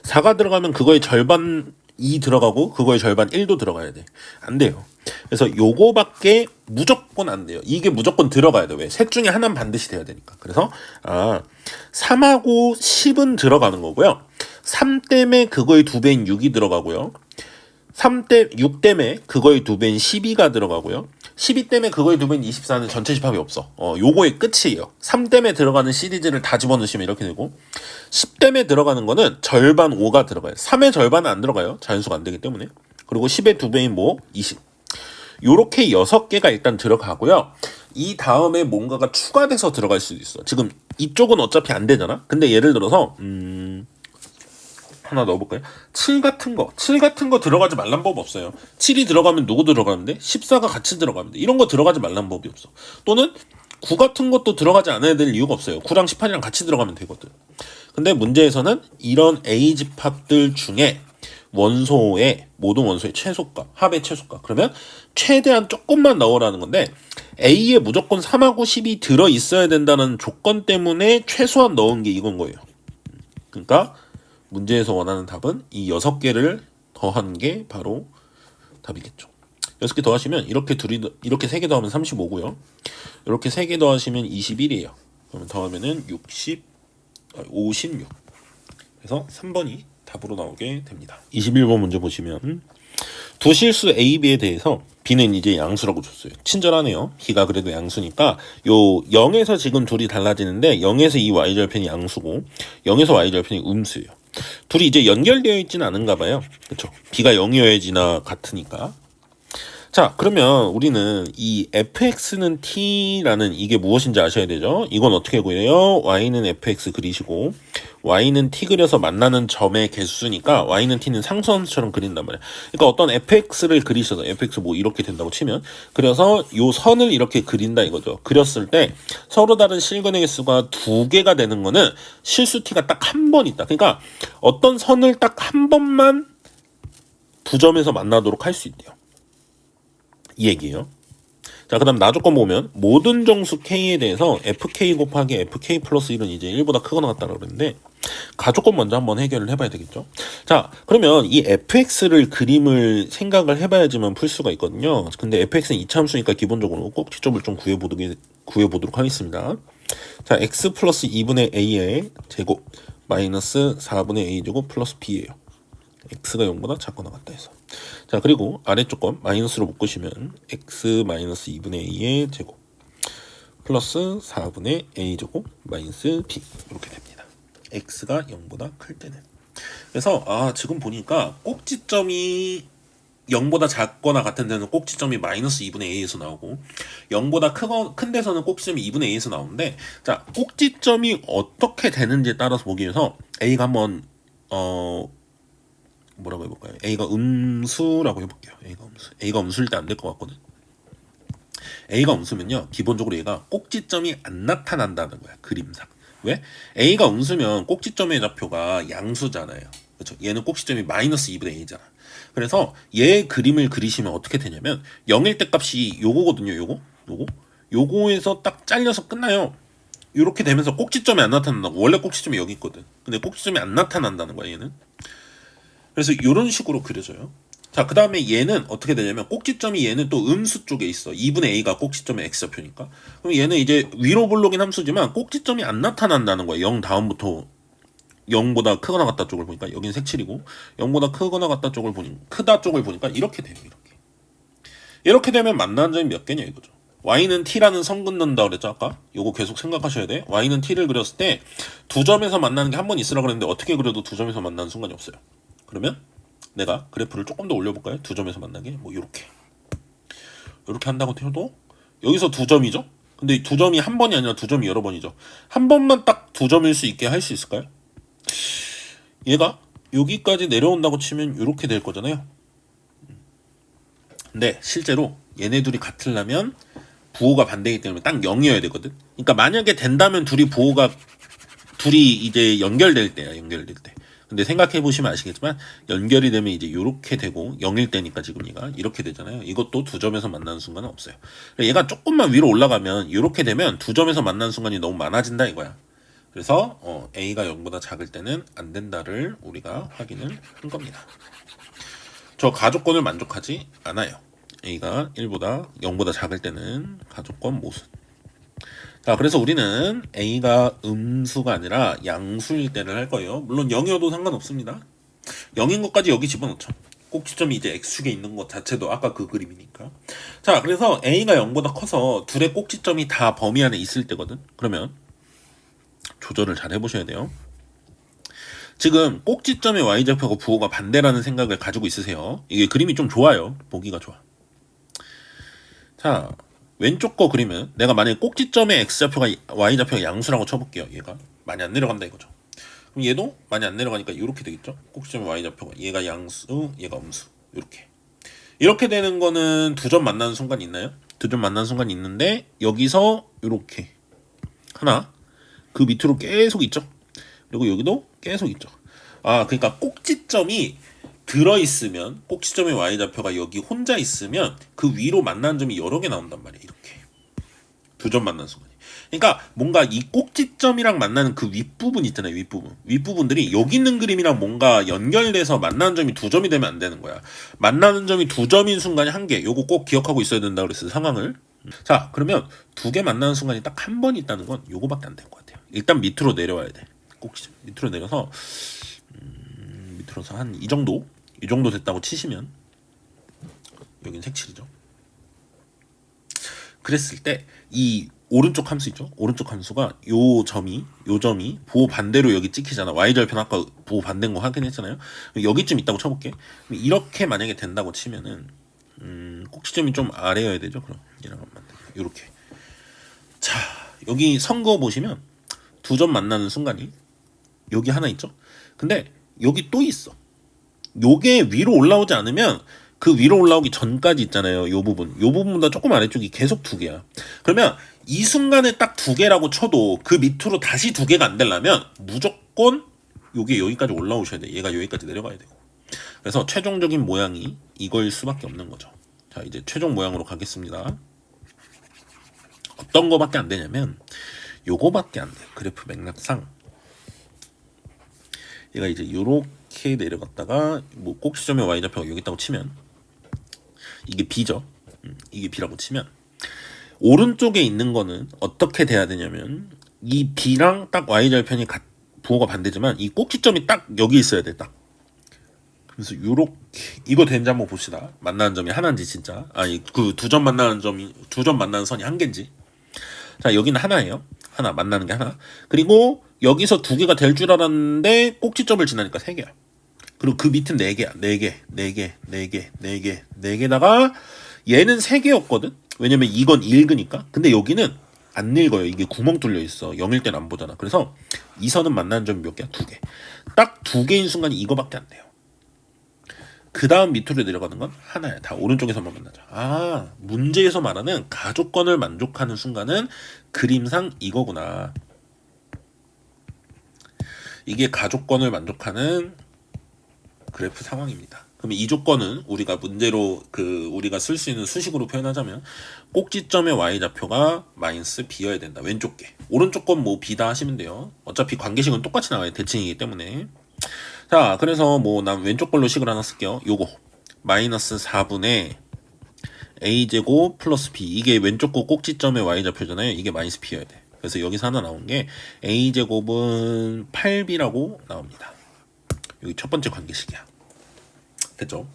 4가 들어가면 그거의 절반 2 들어가고 그거의 절반 1도 들어가야 돼. 안 돼요. 그래서 요거밖에 무조건 안 돼요. 이게 무조건 들어가야 돼. 왜? 셋 중에 하나는 반드시 돼야 되니까. 그래서 3하고 10은 들어가는 거고요. 3 때문에 그거의 2배인 6이 들어가고요. 6 때문에 그거의 2배인 12가 들어가고요. 12 때문에 그거의 2배인 24는 전체 집합이 없어. 요거의 끝이에요. 3 때문에 들어가는 시리즈를 다 집어넣으시면 이렇게 되고 10 때문에 들어가는 거는 절반 5가 들어가요. 3의 절반은 안 들어가요. 자연수가 안 되기 때문에. 그리고 10의 2배인 뭐 20. 요렇게 6개가 일단 들어가고요. 이 다음에 뭔가가 추가돼서 들어갈 수도 있어. 지금 이쪽은 어차피 안 되잖아. 근데 예를 들어서 하나 넣어볼까요? 7 같은 거 들어가지 말란 법 없어요. 7이 들어가면 누구 들어가는데 14가 같이 들어가면 돼. 이런 거 들어가지 말란 법이 없어. 또는 9 같은 것도 들어가지 않아야 될 이유가 없어요. 9랑 18이랑 같이 들어가면 되거든. 근데 문제에서는 이런 A 집합들 중에 모든 원소의 최소값, 합의 최소값. 그러면 최대한 조금만 넣으라는 건데 A에 무조건 3하고 10이 들어있어야 된다는 조건 때문에 최소한 넣은 게 이건 거예요. 그러니까 문제에서 원하는 답은 이 6개를 더한 게 바로 답이겠죠. 6개 더하시면 이렇게 3개 더하면 35고요. 이렇게 3개 더하시면 21이에요. 그러면 더하면은 56. 그래서 3번이 답으로 나오게 됩니다. 21번 문제 보시면 두 실수 A, B에 대해서 B는 이제 양수라고 줬어요. 친절하네요. B가 그래도 양수니까 요 0에서 지금 둘이 달라지는데 0에서 이 Y절편이 양수고 0에서 Y절편이 음수예요. 둘이 이제 연결되어 있지는 않은가 봐요. 그렇죠? B가 0이어야지나 같으니까. 자, 그러면 우리는 이 fx는 t라는 이게 무엇인지 아셔야 되죠. 이건 어떻게 구해요? y는 fx 그리시고 y는 t 그려서 만나는 점의 개수니까 y는 t는 상수함수처럼 그린단 말이야. 그러니까 어떤 fx를 그리셔서 fx 뭐 이렇게 된다고 치면 그래서 요 선을 이렇게 그린다 이거죠. 그렸을 때 서로 다른 실근의 개수가 2개가 되는 거는 실수 t가 딱 한 번 있다. 그러니까 어떤 선을 딱 한 번만 두 점에서 만나도록 할 수 있대요. 이 얘기예요. 자, 그 다음 나조건 보면 모든 정수 K에 대해서 FK 곱하기 FK 플러스 1은 이제 1보다 크거나 같다고 그랬는데 가조건 먼저 한번 해결을 해봐야 되겠죠. 자, 그러면 이 fx를 그림을 생각을 해봐야지만 풀 수가 있거든요. 근데 fx는 이차함수니까 기본적으로 꼭지점을 좀 구해보게 구해보도록 하겠습니다. 자, x 플러스 2분의 a의 제곱 마이너스 4분의 a 제곱 플러스 b예요. x가 0보다 작거나 같다 해서. 자, 그리고 아래쪽 건 마이너스로 묶으시면 x 마이너스 2분의 a의 제곱 플러스 4분의 a 제곱 마이너스 b 이렇게 됩니다. x가 0보다 클 때는. 그래서 지금 보니까 꼭지점이 0보다 작거나 같은 데는 꼭지점이 마이너스 2분의 a에서 나오고 0보다 큰 데서는 꼭지점이 2분의 a에서 나오는데, 자, 꼭지점이 어떻게 되는지에 따라서 보기 위해서 a가 한번 뭐라고 해볼까요? a가 음수라고 해볼게요. a가 음수일 때 안 될 것 같거든. a가 음수면요, 기본적으로 얘가 꼭지점이 안 나타난다는 거야, 그림상. 왜? a가 음수면 꼭지점의 좌표가 양수잖아요. 그렇죠? 얘는 꼭지점이 마이너스 2분의 a잖아. 그래서 얘 그림을 그리시면 어떻게 되냐면 0일 때 값이 요거거든요. 요거에서 딱 잘려서 끝나요. 이렇게 되면서 꼭지점이 안 나타난다고. 원래 꼭지점이 여기 있거든. 근데 꼭지점이 안 나타난다는 거야, 얘는. 그래서 이런 식으로 그려져요. 자, 그 다음에 얘는 어떻게 되냐면 꼭지점이 얘는 또 음수 쪽에 있어. 2분의 a가 꼭지점의 x좌표니까. 그럼 얘는 이제 위로 볼록인 함수지만 꼭지점이 안 나타난다는 거야. 0 다음부터 0보다 크거나 같다 쪽을 보니까 여기는 색칠이고 0보다 크거나 같다 쪽을 크다 쪽을 보니까 이렇게 돼요. 이렇게 되면 만나는 점이 몇 개냐 이거죠. y는 t라는 선 긋는다 그랬죠 아까? 요거 계속 생각하셔야 돼. y는 t를 그렸을 때 두 점에서 만나는 게 한 번 있으라 그랬는데 어떻게 그려도 두 점에서 만나는 순간이 없어요. 그러면 내가 그래프를 조금 더 올려볼까요? 두 점에서 만나게 뭐 요렇게 한다고 해도 여기서 두 점이죠. 근데 두 점이 한 번이 아니라 두 점이 여러 번이죠. 한 번만 딱 두 점일 수 있게 할 수 있을까요? 얘가 여기까지 내려온다고 치면 이렇게 될 거잖아요. 근데 실제로 얘네 둘이 같으려면 부호가 반대이기 때문에 딱 0이어야 되거든. 그러니까 만약에 된다면 둘이 이제 연결될 때야. 근데 생각해 보시면 아시겠지만 연결이 되면 이제 이렇게 되고 0일 때니까 지금 얘가 이렇게 되잖아요. 이것도 두 점에서 만나는 순간은 없어요. 얘가 조금만 위로 올라가면 이렇게 되면 두 점에서 만나는 순간이 너무 많아진다 이거야. 그래서 a가 0보다 작을 때는 안 된다를 우리가 확인을 한 겁니다. 저 가족권을 만족하지 않아요. a가 1보다 0보다 작을 때는 가족권 모순. 자, 그래서 우리는 a가 음수가 아니라 양수일 때를 할 거예요. 물론 0이어도 상관없습니다. 0인 것까지 여기 집어넣죠. 꼭지점이 이제 x축에 있는 것 자체도 아까 그 그림이니까. 자, 그래서 a가 0보다 커서 둘의 꼭지점이 다 범위 안에 있을 때거든. 그러면 조절을 잘 해보셔야 돼요. 지금 꼭지점의 y좌표하고 부호가 반대라는 생각을 가지고 있으세요. 이게 그림이 좀 좋아요. 보기가 좋아. 자, 왼쪽 거 그리면 내가 만약에 꼭지점의 x좌표가 y좌표가 양수라고 쳐볼게요. 얘가 많이 안 내려간다 이거죠. 그럼 얘도 많이 안 내려가니까 이렇게 되겠죠. 꼭지점의 y좌표가 얘가 양수, 얘가 음수. 이렇게 되는 거는 두 점 만나는 순간이 있나요? 두 점 만나는 순간이 있는데 여기서 이렇게 하나, 그 밑으로 계속 있죠. 그리고 여기도 계속 있죠. 그러니까 꼭지점이 들어있으면, 꼭지점의 y좌표가 여기 혼자 있으면 그 위로 만나는 점이 여러 개 나온단 말이에요. 이렇게 두 점 만나는 순간이. 그러니까 뭔가 이 꼭지점이랑 만나는 그 윗부분 있잖아요. 윗부분들이 여기 있는 그림이랑 뭔가 연결돼서 만나는 점이 두 점이 되면 안 되는 거야. 만나는 점이 두 점인 순간이 한 개. 요거 꼭 기억하고 있어야 된다 그랬어요. 상황을. 자, 그러면 두 개 만나는 순간이 딱 한 번 있다는 건 요거밖에 안 될 것 같아요. 일단 밑으로 내려와야 돼. 꼭지점 밑으로 내려서 밑으로서 한 이 정도 됐다고 치시면 여긴 색칠이죠. 그랬을 때 이 오른쪽 함수 있죠. 오른쪽 함수가 요 점이 부호 반대로 여기 찍히잖아. y절편 아까 부호 반대인 거 확인했잖아요. 여기쯤 있다고 쳐볼게. 이렇게 만약에 된다고 치면은 꼭지점이 좀 아래여야 되죠. 그럼 얘랑 한번 이렇게. 자, 여기 선 그어 보시면 두 점 만나는 순간이 여기 하나 있죠. 근데 여기 또 있어. 요게 위로 올라오지 않으면 그 위로 올라오기 전까지 있잖아요. 요 부분보다 조금 아래쪽이 계속 두 개야. 그러면 이 순간에 딱 두 개라고 쳐도 그 밑으로 다시 두 개가 안 되려면 무조건 요게 여기까지 올라오셔야 돼. 얘가 여기까지 내려가야 되고. 그래서 최종적인 모양이 이거일 수밖에 없는 거죠. 자, 이제 최종 모양으로 가겠습니다. 어떤 거밖에 안 되냐면 요거밖에 안 돼요. 그래프 맥락상 얘가 이제 요렇게 내려갔다가 뭐 꼭지점의 y좌표가 여기 있다고 치면 이게 b죠. 이게 b라고 치면 오른쪽에 있는 거는 어떻게 돼야 되냐면 이 B랑 딱 Y절편이 부호가 반대지만 이 꼭지점이 딱 여기 있어야 돼. 딱. 그래서 요렇게 이거 되는지 한번 봅시다. 만나는 점이 하나인지 진짜. 아니 그 두 점 만나는 선이 한 개인지. 자 여기는 하나예요. 하나 만나는 게 하나. 그리고 여기서 두 개가 될 줄 알았는데 꼭지점을 지나니까 세 개야. 그리고 그 밑은 네 개야. 네 개다가 얘는 세 개였거든. 왜냐면 이건 읽으니까. 근데 여기는 안 읽어요. 이게 구멍 뚫려 있어. 0일 때는 안 보잖아. 그래서 이 선은 만나는 점이 몇 개야? 두 개. 딱 두 개인 순간이 이거밖에 안 돼요. 그 다음 밑으로 내려가는 건 하나야. 다 오른쪽에서만 만나자. 아, 문제에서 말하는 가족권을 만족하는 순간은 그림상 이거구나. 이게 가족권을 만족하는 그래프 상황입니다. 그러면 이 조건은 우리가 문제로 우리가 쓸 수 있는 수식으로 표현하자면 꼭지점의 y좌표가 마이너스 b여야 된다. 왼쪽 게. 오른쪽 건 뭐 b다 하시면 돼요. 어차피 관계식은 똑같이 나와요. 대칭이기 때문에. 자, 그래서 뭐 난 왼쪽 걸로 식을 하나 쓸게요. 요거 마이너스 4분의 a제곱 플러스 b. 이게 왼쪽 거 꼭지점의 y좌표잖아요. 이게 마이너스 b여야 돼. 그래서 여기서 하나 나온 게 a제곱은 8b라고 나옵니다. 여기 첫 번째 관계식이야. 됐죠?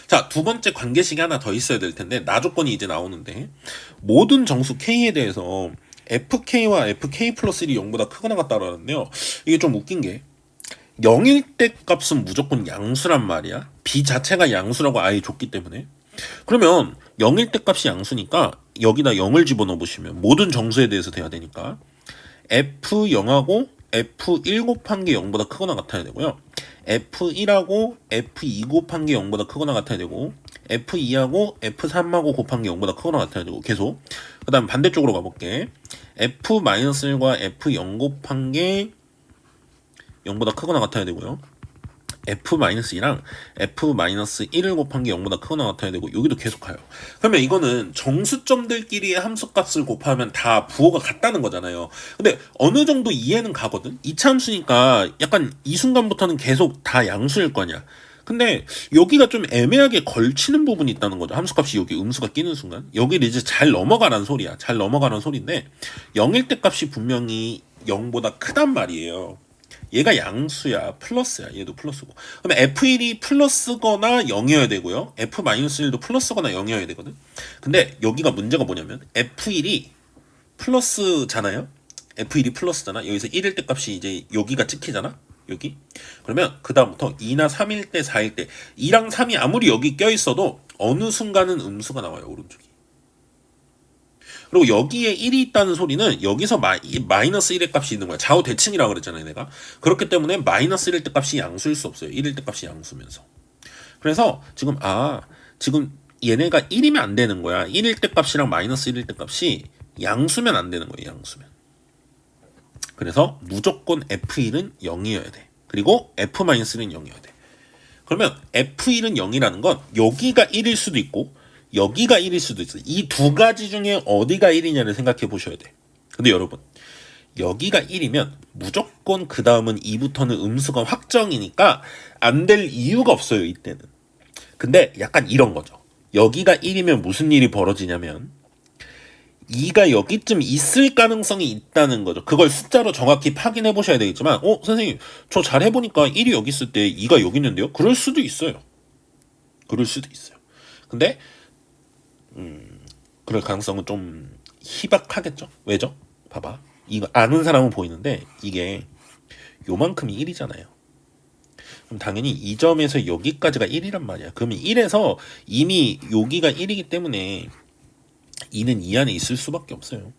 자, 두 번째 관계식이 하나 더 있어야 될 텐데 나 조건이 이제 나오는데 모든 정수 K에 대해서 FK와 FK 플러스 1이 0보다 크거나 같다라는데요. 이게 좀 웃긴 게 0일 때 값은 무조건 양수란 말이야. B 자체가 양수라고 아예 줬기 때문에. 그러면 0일 때 값이 양수니까 여기다 0을 집어넣어 보시면 모든 정수에 대해서 돼야 되니까 F0하고 F1 곱한 게 0보다 크거나 같아야 되고요. F1하고 F2 곱한 게 0보다 크거나 같아야 되고 F2하고 F3하고 곱한 게 0보다 크거나 같아야 되고 계속. 그 다음 반대쪽으로 가볼게. F-1과 F0 곱한 게 0보다 크거나 같아야 되고요. F-2랑 F-1을 곱한 게 0보다 크거나 같아야 되고 여기도 계속 가요. 그러면 이거는 정수점들끼리의 함수값을 곱하면 다 부호가 같다는 거잖아요. 근데 어느 정도 이해는 가거든. 이차함수니까 약간 이 순간부터는 계속 다 양수일 거냐. 근데 여기가 좀 애매하게 걸치는 부분이 있다는 거죠. 함수값이 여기 음수가 끼는 순간 여기를 이제 잘 넘어가라는 소리야. 잘 넘어가라는 소리인데 0일 때 값이 분명히 0보다 크단 말이에요. 얘가 양수야. 플러스야. 얘도 플러스고. 그러면 F1이 플러스거나 0이어야 되고요. F-1도 플러스거나 0이어야 되거든. 근데 여기가 문제가 뭐냐면 F1이 플러스잖아요. F1이 플러스잖아. 여기서 1일 때 값이 이제 여기가 찍히잖아. 여기. 그러면 그 다음부터 2나 3일 때 4일 때 2랑 3이 아무리 여기 껴있어도 어느 순간은 음수가 나와요. 오른쪽이. 그리고 여기에 1이 있다는 소리는 여기서 마이너스 1의 값이 있는 거야. 좌우 대칭이라고 그랬잖아요, 내가. 그렇기 때문에 마이너스 1일 때 값이 양수일 수 없어요. 1일 때 값이 양수면서. 그래서 지금 얘네가 1이면 안 되는 거야. 1일 때 값이랑 마이너스 1일 때 값이 양수면 안 되는 거예요, 양수면. 그래서 무조건 F1은 0이어야 돼. 그리고 F-1은 0이어야 돼. 그러면 F1은 0이라는 건 여기가 1일 수도 있고 여기가 1일 수도 있어요. 이 두 가지 중에 어디가 1이냐를 생각해 보셔야 돼. 근데 여러분 여기가 1이면 무조건 그 다음은 2부터는 음수가 확정이니까 안 될 이유가 없어요. 이때는. 근데 약간 이런 거죠. 여기가 1이면 무슨 일이 벌어지냐면 2가 여기쯤 있을 가능성이 있다는 거죠. 그걸 숫자로 정확히 확인해 보셔야 되겠지만 선생님 저 잘 해보니까 1이 여기 있을 때 2가 여기 있는데요? 그럴 수도 있어요. 그럴 수도 있어요. 근데 그럴 가능성은 좀 희박하겠죠? 왜죠? 봐봐. 이거 아는 사람은 보이는데 이게 요만큼이 1이잖아요. 그럼 당연히 이 점에서 여기까지가 1이란 말이야. 그러면 1에서 이미 여기가 1이기 때문에 2는 이 안에 있을 수밖에 없어요.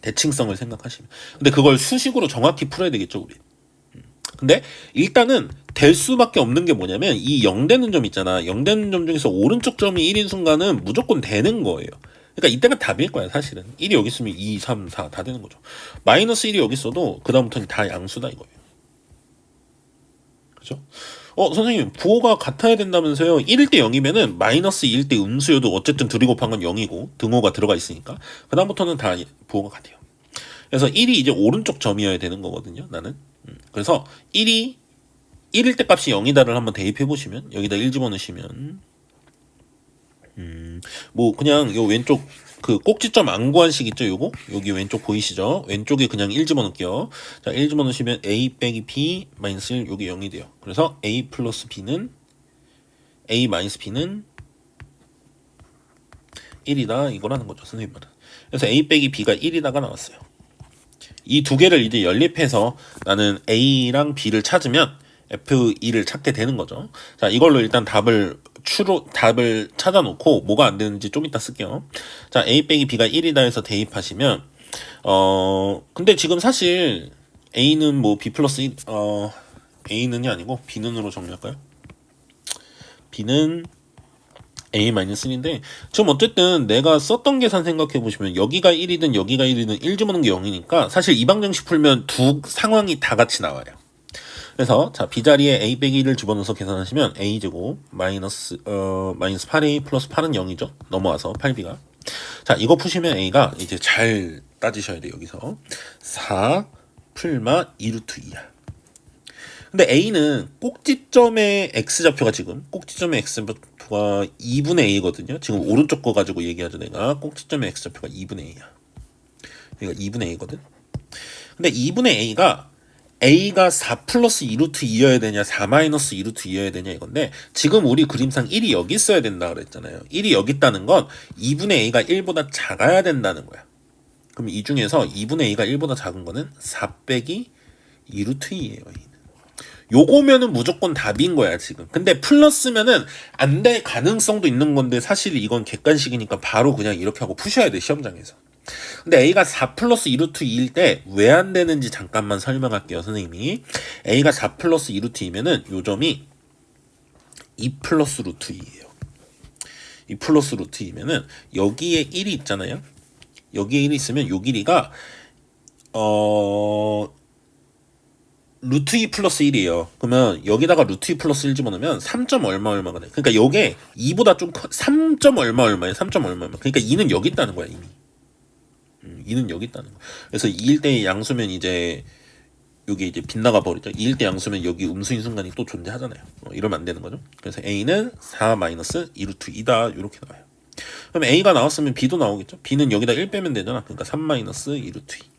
대칭성을 생각하시면. 근데 그걸 수식으로 정확히 풀어야 되겠죠, 우리. 근데 일단은 될 수밖에 없는 게 뭐냐면 이 0 되는 점 있잖아. 0 되는 점 중에서 오른쪽 점이 1인 순간은 무조건 되는 거예요. 그러니까 이때가 답일 거야, 사실은. 1이 여기 있으면 2, 3, 4 다 되는 거죠. 마이너스 1이 여기 있어도 그 다음부터는 다 양수다 이거예요. 그죠? 선생님 부호가 같아야 된다면서요. 1일 때 0이면은 마이너스 2일 때 음수여도 어쨌든 둘이 곱한 건 0이고 등호가 들어가 있으니까 그 다음부터는 다 부호가 같아요. 그래서 1이 이제 오른쪽 점이어야 되는 거거든요, 나는. 그래서 1이 1일 때 값이 0이다를 한번 대입해 보시면 여기다 1 집어넣으시면 뭐 그냥 요 왼쪽 그 꼭지점 안 구한 식 있죠? 요거 여기 왼쪽 보이시죠? 왼쪽에 그냥 1 집어넣을게요. 자, 1 집어넣으시면 a 빼기 b 마이너스 1 요게 0이 돼요. 그래서 a 플러스 b는 a 마이너스 b는 1이다 이거라는 거죠, 선생님 말은. 그래서 a 빼기 b가 1이다가 나왔어요. 이 두 개를 이제 연립해서 나는 a랑 b를 찾으면 f2를 찾게 되는 거죠. 자, 이걸로 일단 답을 찾아놓고 뭐가 안 되는지 좀 이따 쓸게요. 자, a 빼기 b가 1이다 해서 대입하시면 근데 지금 사실 a는 뭐 b 플러스 1 a는이 아니고 b는으로 정리할까요? b는 a-1인데 지금 어쨌든 내가 썼던 계산 생각해 보시면 여기가 1이든 여기가 1이든 1 집어넣은 게 0이니까 사실 이 방정식 풀면 두 상황이 다 같이 나와요. 그래서 자, b자리에 a 빼기 1을 집어넣어서 계산하시면 a제곱 마이너스 8a 플러스 8은 0이죠. 넘어와서 8b가. 자, 이거 푸시면 a가 이제 잘 따지셔야 돼요. 여기서 4 풀마 2루트 2야. 근데 a는 꼭지점의 x좌표가 지금 꼭지점의 x좌표가 2분의 a거든요. 지금 오른쪽 거 가지고 얘기하죠. 내가 꼭지점의 x좌표가 2분의 a야. 그러니까 2분의 a거든. 근데 2분의 a가 4 플러스 2루트 2여야 되냐 4 마이너스 2루트 2여야 되냐 이건데 지금 우리 그림상 1이 여기 있어야 된다 그랬잖아요. 1이 여기 있다는 건 2분의 a가 1보다 작아야 된다는 거야. 그럼 이 중에서 2분의 a가 1보다 작은 거는 4 빼기 2루트 2예요. 요거면은 무조건 답인 거야 지금. 근데 플러스면은 안 될 가능성도 있는 건데 사실 이건 객관식이니까 바로 그냥 이렇게 하고 푸셔야 돼 시험장에서. 근데 a가 4 플러스 2루트 2일 때 왜 안 되는지 잠깐만 설명할게요 선생님이. a가 4 플러스 2루트 2면은 요 점이 2 플러스 루트 2예요. 2 플러스 루트 2면은 여기에 1이 있잖아요. 여기에 1이 있으면 요 길이가 루트 2 플러스 1이에요. 그러면 여기다가 루트 2 플러스 1 집어넣으면 3. 얼마가 돼. 그러니까 요게 2보다 좀 커. 3. 얼마예요. 3. 얼마. 그러니까 2는 여기 있다는 거야 이미. 2는 여기 있다는 거. 그래서 2일 때 양수면 이제 여기 이제 빗나가 버리죠. 2일 때 양수면 여기 음수인 순간이 또 존재하잖아요. 이러면 안 되는 거죠. 그래서 a는 4 마이너스 2루트 2다 이렇게 나와요. 그럼 a가 나왔으면 b도 나오겠죠. b는 여기다 1 빼면 되잖아. 그러니까 3 마이너스 2루트 2.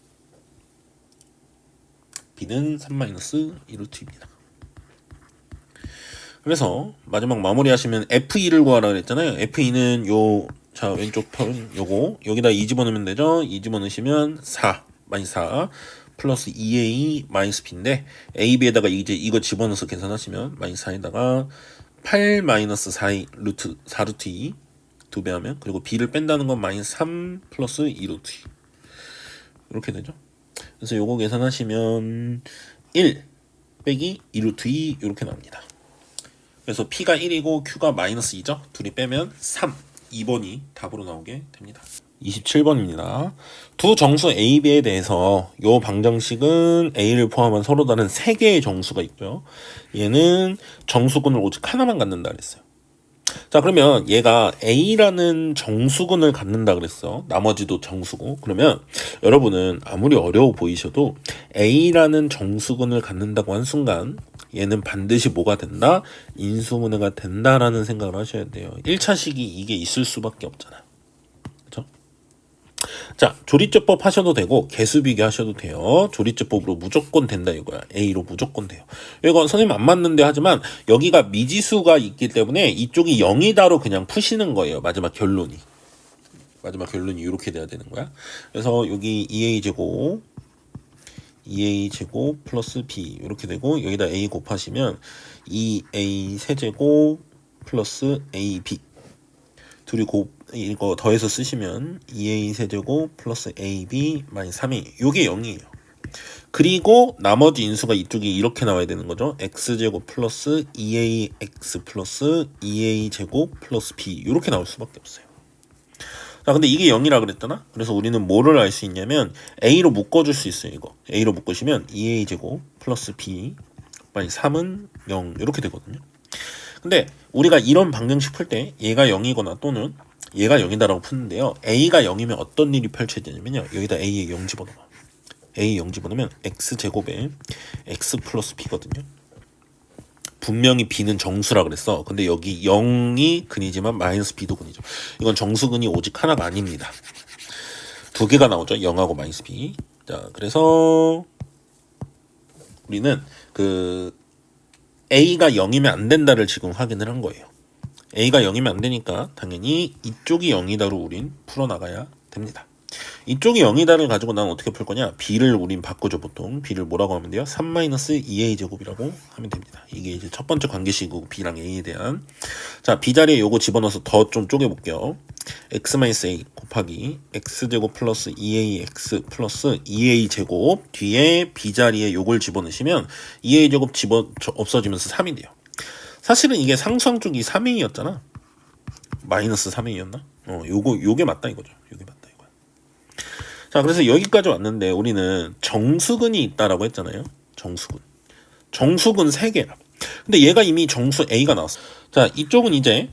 b는 3 마이너스 2루트입니다. 그래서 마지막 마무리하시면 f2를 구하라 그랬잖아요. f2는 요 자 왼쪽 편 요거 여기다 2 집어넣으면 되죠. 2 집어넣으시면 4 마이너스 4 플러스 2a 마이너스 b인데 a, b에다가 이제 이거 집어넣어서 계산하시면 마이너스 4에다가 8 마이너스 4 루트 4루트 2 두 배 하면 그리고 b를 뺀다는 건 마이너스 3 플러스 2루트 2 이렇게 되죠. 그래서 요거 계산하시면 1 빼기 2루트 2 이렇게 나옵니다. 그래서 p가 1이고 q가 마이너스 2죠. 둘이 빼면 3 2번이 답으로 나오게 됩니다. 27번입니다. 두 정수 A, B에 대해서 요 방정식은 A를 포함한 서로 다른 3개의 정수가 있고요. 얘는 정수근을 오직 하나만 갖는다 그랬어요. 자, 그러면 얘가 A라는 정수근을 갖는다 그랬어. 나머지도 정수고. 그러면 여러분은 아무리 어려워 보이셔도 A라는 정수근을 갖는다고 한 순간 얘는 반드시 뭐가 된다? 인수분해가 된다라는 생각을 하셔야 돼요. 1차식이 이게 있을 수밖에 없잖아. 그렇죠? 자, 조리제법 하셔도 되고 개수비교 하셔도 돼요. 조리제법으로 무조건 된다 이거야. A로 무조건 돼요. 이건 선생님 안 맞는데 하지만 여기가 미지수가 있기 때문에 이쪽이 0이다로 그냥 푸시는 거예요. 마지막 결론이 이렇게 돼야 되는 거야. 그래서 여기 2a 제곱 플러스 b 이렇게 되고 여기다 a 곱하시면 2a 세제곱 플러스 ab 둘이 이거 더해서 쓰시면 2a 세제곱 플러스 ab 마이너스 3이 요게 0이에요. 그리고 나머지 인수가 이쪽이 이렇게 나와야 되는 거죠. x제곱 플러스 2ax 플러스 2a 제곱 플러스 b 이렇게 나올 수밖에 없어요. 자, 근데 이게 0이라 그랬잖아. 그래서 우리는 뭐를 알 수 있냐면 a로 묶어줄 수 있어요. 이거 a로 묶으시면 2a 제곱 플러스 b 마이너스 3은 0 이렇게 되거든요. 근데 우리가 이런 방정식 풀 때 얘가 0이거나 또는 얘가 0이다라고 푸는데요. a가 0이면 어떤 일이 펼쳐지냐면요. 여기다 a에 0 집어넣어. a에 0 집어넣으면 x제곱에 x 플러스 b거든요. 분명히 b는 정수라 그랬어. 근데 여기 0이 근이지만 마이너스 b도 근이죠. 이건 정수근이 오직 하나가 아닙니다. 두 개가 나오죠. 0하고 마이너스 b. 자, 그래서 우리는 그 a가 0이면 안 된다를 지금 확인을 한 거예요. a가 0이면 안 되니까 당연히 이쪽이 0이다로 우린 풀어나가야 됩니다. 이쪽이 0이다를 가지고 난 어떻게 풀 거냐? b를 우린 바꾸죠. 보통 b를 뭐라고 하면 돼요? 3-2a 제곱이라고 하면 됩니다. 이게 이제 첫 번째 관계식이고 b랑 a에 대한. 자, b 자리에 요거 집어넣어서 더 좀 쪼개볼게요. x-a 곱하기 x제곱 플러스 2ax 플러스 2a 제곱 뒤에 b 자리에 요걸 집어넣으시면 2a 제곱 없어지면서 3이 돼요. 사실은 이게 상수항 쪽이 3a였잖아. 마이너스 3a였나? 요게 맞다 이거죠. 요게 맞다 이거야. 자, 그래서 여기까지 왔는데 우리는 정수근이 있다라고 했잖아요. 정수근 3개라. 근데 얘가 이미 정수 a가 나왔어. 자, 이쪽은 이제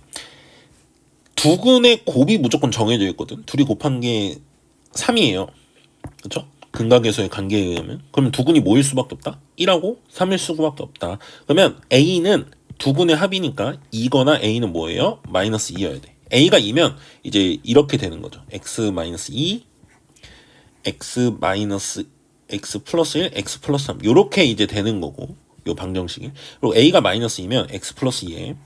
두 근의 곱이 무조건 정해져 있거든. 둘이 곱한 게 3이에요. 그쵸? 근각에서의 관계에 의하면. 그러면 두 근이 뭐일 수밖에 없다? 1하고 3일 수밖에 없다. 그러면 a는 두 근의 합이니까 2거나 a는 뭐예요? 마이너스 2여야 돼. a가 2면 이제 이렇게 되는 거죠. x-2, x 플러스 1, x 플러스 3 요렇게 이제 되는 거고 요 방정식이. 그리고 a가 마이너스 2면 x 플러스 2에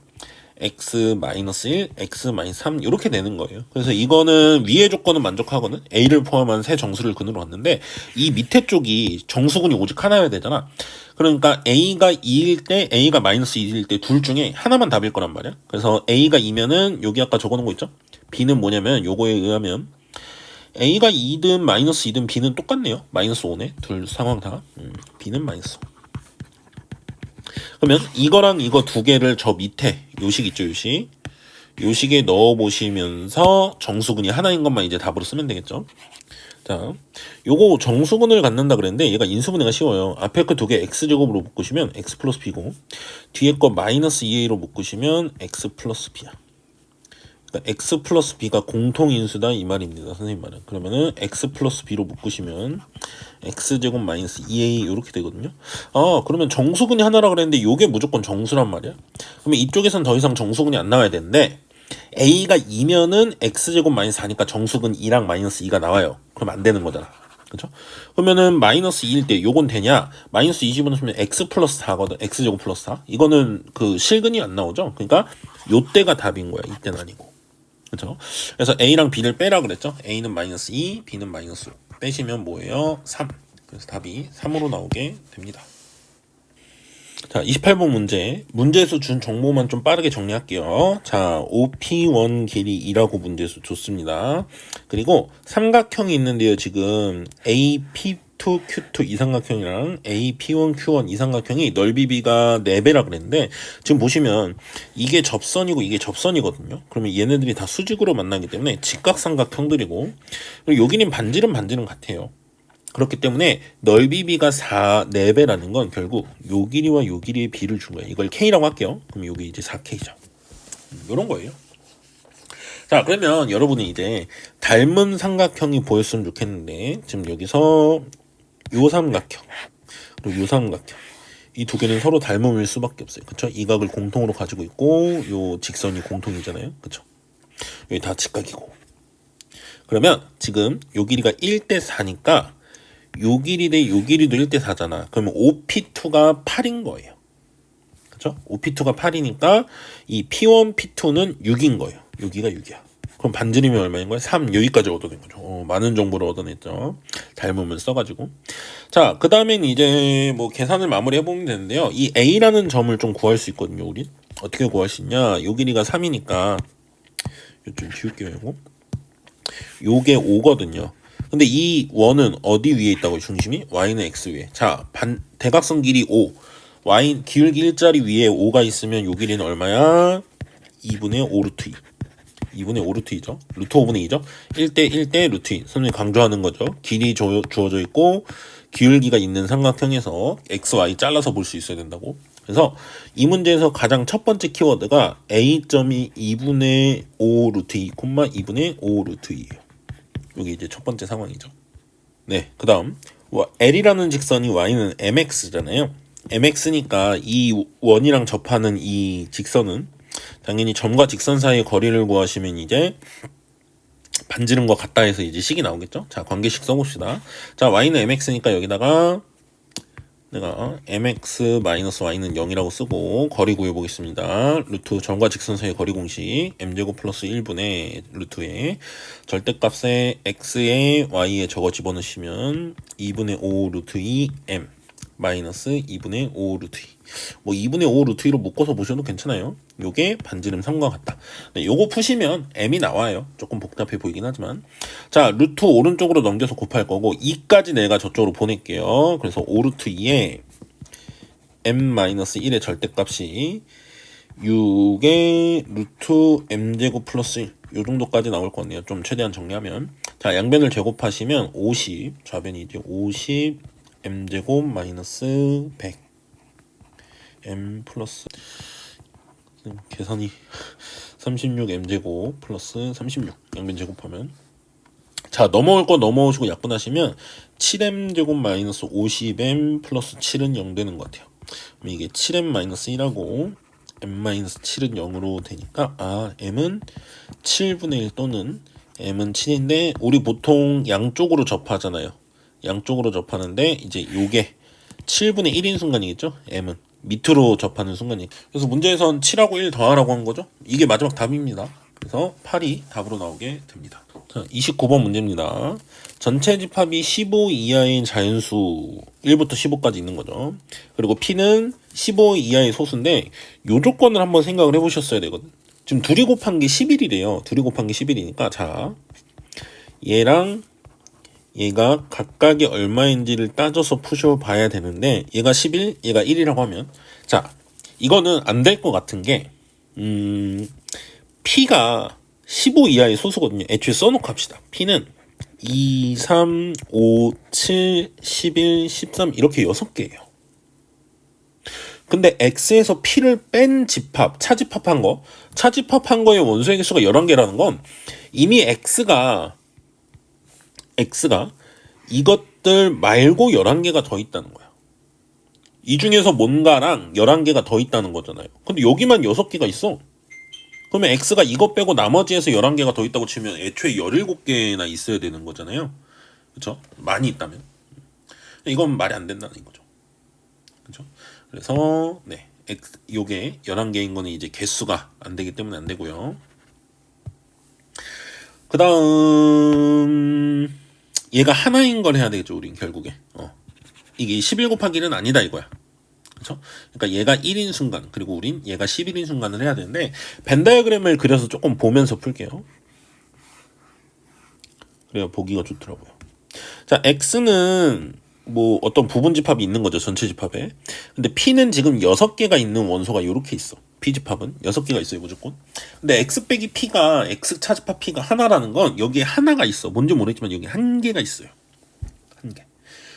x-1, x-3 이렇게 되는 거예요. 그래서 이거는 위의 조건은 만족하거든. a를 포함한 세 정수를 근으로 왔는데 이 밑에 쪽이 정수근이 오직 하나여야 되잖아. 그러니까 a가 2일 때 a가 마이너스 2일 때 둘 중에 하나만 답일 거란 말이야. 그래서 a가 2면은 여기 아까 적어놓은 거 있죠. b는 뭐냐면 요거에 의하면 a가 2든 마이너스 2든 b는 똑같네요. 마이너스 5네. 둘 상황 다. b는 마이너스 5. 그러면 이거랑 이거 두 개를 저 밑에 요식 있죠, 요식에 넣어 보시면서 정수근이 하나인 것만 이제 답으로 쓰면 되겠죠. 자, 요거 정수근을 갖는다 그랬는데 얘가 인수분해가 쉬워요. 앞에 거 두 개 x제곱으로 묶으시면 x 플러스 b고 뒤에 거 마이너스 2a로 묶으시면 x 플러스 b야. 그러니까 x 플러스 b가 공통인수다 이 말입니다. 선생님 말은. 그러면은 x 플러스 b로 묶으시면 x제곱 마이너스 2a 이렇게 되거든요. 그러면 정수근이 하나라 그랬는데 요게 무조건 정수란 말이야. 그러면 이쪽에선 더 이상 정수근이 안 나와야 되는데 a가 2면은 x제곱 마이너스 4니까 정수근 2랑 마이너스 2가 나와요. 그럼 안 되는 거잖아. 그쵸? 그러면은 마이너스 2일 때 요건 되냐? 마이너스 2 집어넣으면 x 플러스 4거든. x제곱 플러스 4. 이거는 그 실근이 안 나오죠. 그러니까 요때가 답인 거야. 이때는 아니고. 그렇죠? 그래서 a랑 b를 빼라 그랬죠. a는 마이너스 2, b는 마이너스 5. 빼시면 뭐예요? 3. 그래서 답이 3으로 나오게 됩니다. 자, 28번 문제에서 준 정보만 좀 빠르게 정리할게요. 자, OP1 길이 2라고 문제에서 줬습니다. 그리고 삼각형이 있는데요. 지금 AP2Q2 이 삼각형이랑 AP1Q1 이 삼각형이 넓이 b가 4배라 그랬는데 지금 보시면 이게 접선이고 이게 접선이거든요. 그러면 얘네들이 다 수직으로 만나기 때문에 직각삼각형들이고 그리고 여기는 반지름 같아요. 그렇기 때문에 넓이 b가 4배라는 건 결국 요 길이와 요 길이의 b를 준 거예요. 이걸 k라고 할게요. 그럼 요게 이제 4k죠. 요런 거예요. 자, 그러면 여러분이 이제 닮은 삼각형이 보였으면 좋겠는데 지금 여기서 요 삼각형 그리고 요 삼각형 이 두 개는 서로 닮음일 수밖에 없어요. 그쵸? 이 각을 공통으로 가지고 있고 요 직선이 공통이잖아요. 그쵸? 여기 다 직각이고 그러면 지금 요 길이가 1대 4니까 요 길이 대 요 길이도 1대 4잖아. 그러면 OP2가 8인 거예요. 그쵸? OP2가 8이니까 이 P1, P2는 6인 거예요. 여기가 6이야. 그럼 반지름이 얼마인 거야? 3. 여기까지 얻어낸 거죠. 많은 정보를 얻어냈죠. 닮음을 써가지고. 자, 그 다음엔 이제 뭐 계산을 마무리해보면 되는데요. 이 A라는 점을 좀 구할 수 있거든요. 우리 어떻게 구할 수 있냐? 요 길이가 3이니까 좀 지울게요. 요게 5거든요. 근데 이 원은 어디 위에 있다고 중심이? y는 x 위에. 자, 대각선 길이 5. y 기울기 일자리 위에 5가 있으면 요 길이는 얼마야? 2분의 5 루트 2. 2분의 5 루트 2죠. 루트 5분의 2죠. 1대 1대 루트 2. 선생님이 강조하는 거죠. 길이 주어져 있고 기울기가 있는 삼각형에서 x, y 잘라서 볼 수 있어야 된다고. 그래서 이 문제에서 가장 첫 번째 키워드가 a점이 2분의 5 루트 2, 2분의 5 루트 2예요. 여기 이제 첫 번째 상황이죠. 네, 그 다음 L이라는 직선이 y는 mx잖아요. mx니까 이 원이랑 접하는 이 직선은 당연히 점과 직선 사이의 거리를 구하시면 이제 반지름과 같다 해서 이제 식이 나오겠죠. 자, 관계식 써봅시다. 자, y는 mx니까 여기다가 내가 mx 마이너스 y는 0이라고 쓰고 거리 구해보겠습니다. 루트 점과 직선 사이의 거리 공식 m제곱 플러스 1분의 루트에 절대값에 x에 y에 저거 집어넣으시면 2분의 5 루트 2 m 마이너스 2분의 5 루트 2. 뭐 2분의 5 루트 2로 묶어서 보셔도 괜찮아요. 요게 반지름 3과 같다. 네, 요거 푸시면 m이 나와요. 조금 복잡해 보이긴 하지만. 자, 루트 오른쪽으로 넘겨서 곱할 거고 2까지 내가 저쪽으로 보낼게요. 그래서 5 루트 2에 m-1의 절대값이 6의 루트 m제곱 플러스 1. 요 정도까지 나올 것 같네요. 좀 최대한 정리하면. 자, 양변을 제곱하시면 50, 좌변이 이제 50 m제곱 마이너스 100 m 플러스 계산이 36 m제곱 플러스 36 양변 제곱하면 자, 넘어올 거 넘어오시고 약분하시면 7m제곱 마이너스 50m 플러스 7은 0 되는 것 같아요. 그럼 이게 7m 마이너스 1하고 m 마이너스 7은 0으로 되니까 m은 7분의 1 또는 m은 7인데 우리 보통 양쪽으로 접하잖아요. 양쪽으로 접하는데 이제 요게 7분의 1인 순간이겠죠? m은 밑으로 접하는 순간이. 그래서 문제에선 7하고 1 더하라고 한 거죠. 이게 마지막 답입니다. 그래서 8이 답으로 나오게 됩니다. 자, 29번 문제입니다. 전체 집합이 15 이하인 자연수 1부터 15까지 있는 거죠. 그리고 P는 15 이하의 소수인데 요 조건을 한번 생각을 해보셨어야 되거든. 지금 둘이 곱한 게 11이래요. 둘이 곱한 게 11이니까 자, 얘랑 얘가 각각이 얼마인지를 따져서 푸셔봐야 되는데 얘가 11, 얘가 1이라고 하면 자, 이거는 안 될 것 같은 게 P가 15 이하의 소수거든요. 애초에 써놓고 합시다. P는 2, 3, 5, 7, 11, 13 이렇게 6개예요. 근데 X에서 P를 뺀 집합, 차집합한 거의 원소의 개수가 11개라는 건 이미 X가 이것들 말고 11개가 더 있다는 거야. 이 중에서 뭔가랑 11개가 더 있다는 거잖아요. 근데 여기만 6개가 있어. 그러면 X가 이것 빼고 나머지에서 11개가 더 있다고 치면 애초에 17개나 있어야 되는 거잖아요. 그쵸? 많이 있다면. 이건 말이 안 된다는 거죠. 그쵸? 그래서 네, 요게 11개인 거는 이제 개수가 안 되기 때문에 안 되고요. 그 다음 얘가 하나인 걸 해야 되겠죠. 우린 결국에 이게 11 곱하기 1은 아니다 이거야. 그쵸? 그러니까 얘가 1인 순간 그리고 우린 얘가 11인 순간을 해야 되는데 벤 다이어그램을 그려서 조금 보면서 풀게요. 그래야 보기가 좋더라고요. 자, X는 뭐 어떤 부분 집합이 있는 거죠. 전체 집합에. 근데 P는 지금 6개가 있는 원소가 이렇게 있어. P 집합은 6개가 있어요. 무조건. 근데 X 빼기 P가 X 차집합 P가 하나라는 건 여기에 하나가 있어. 뭔지 모르겠지만 여기 한 개가 있어요. 한 개.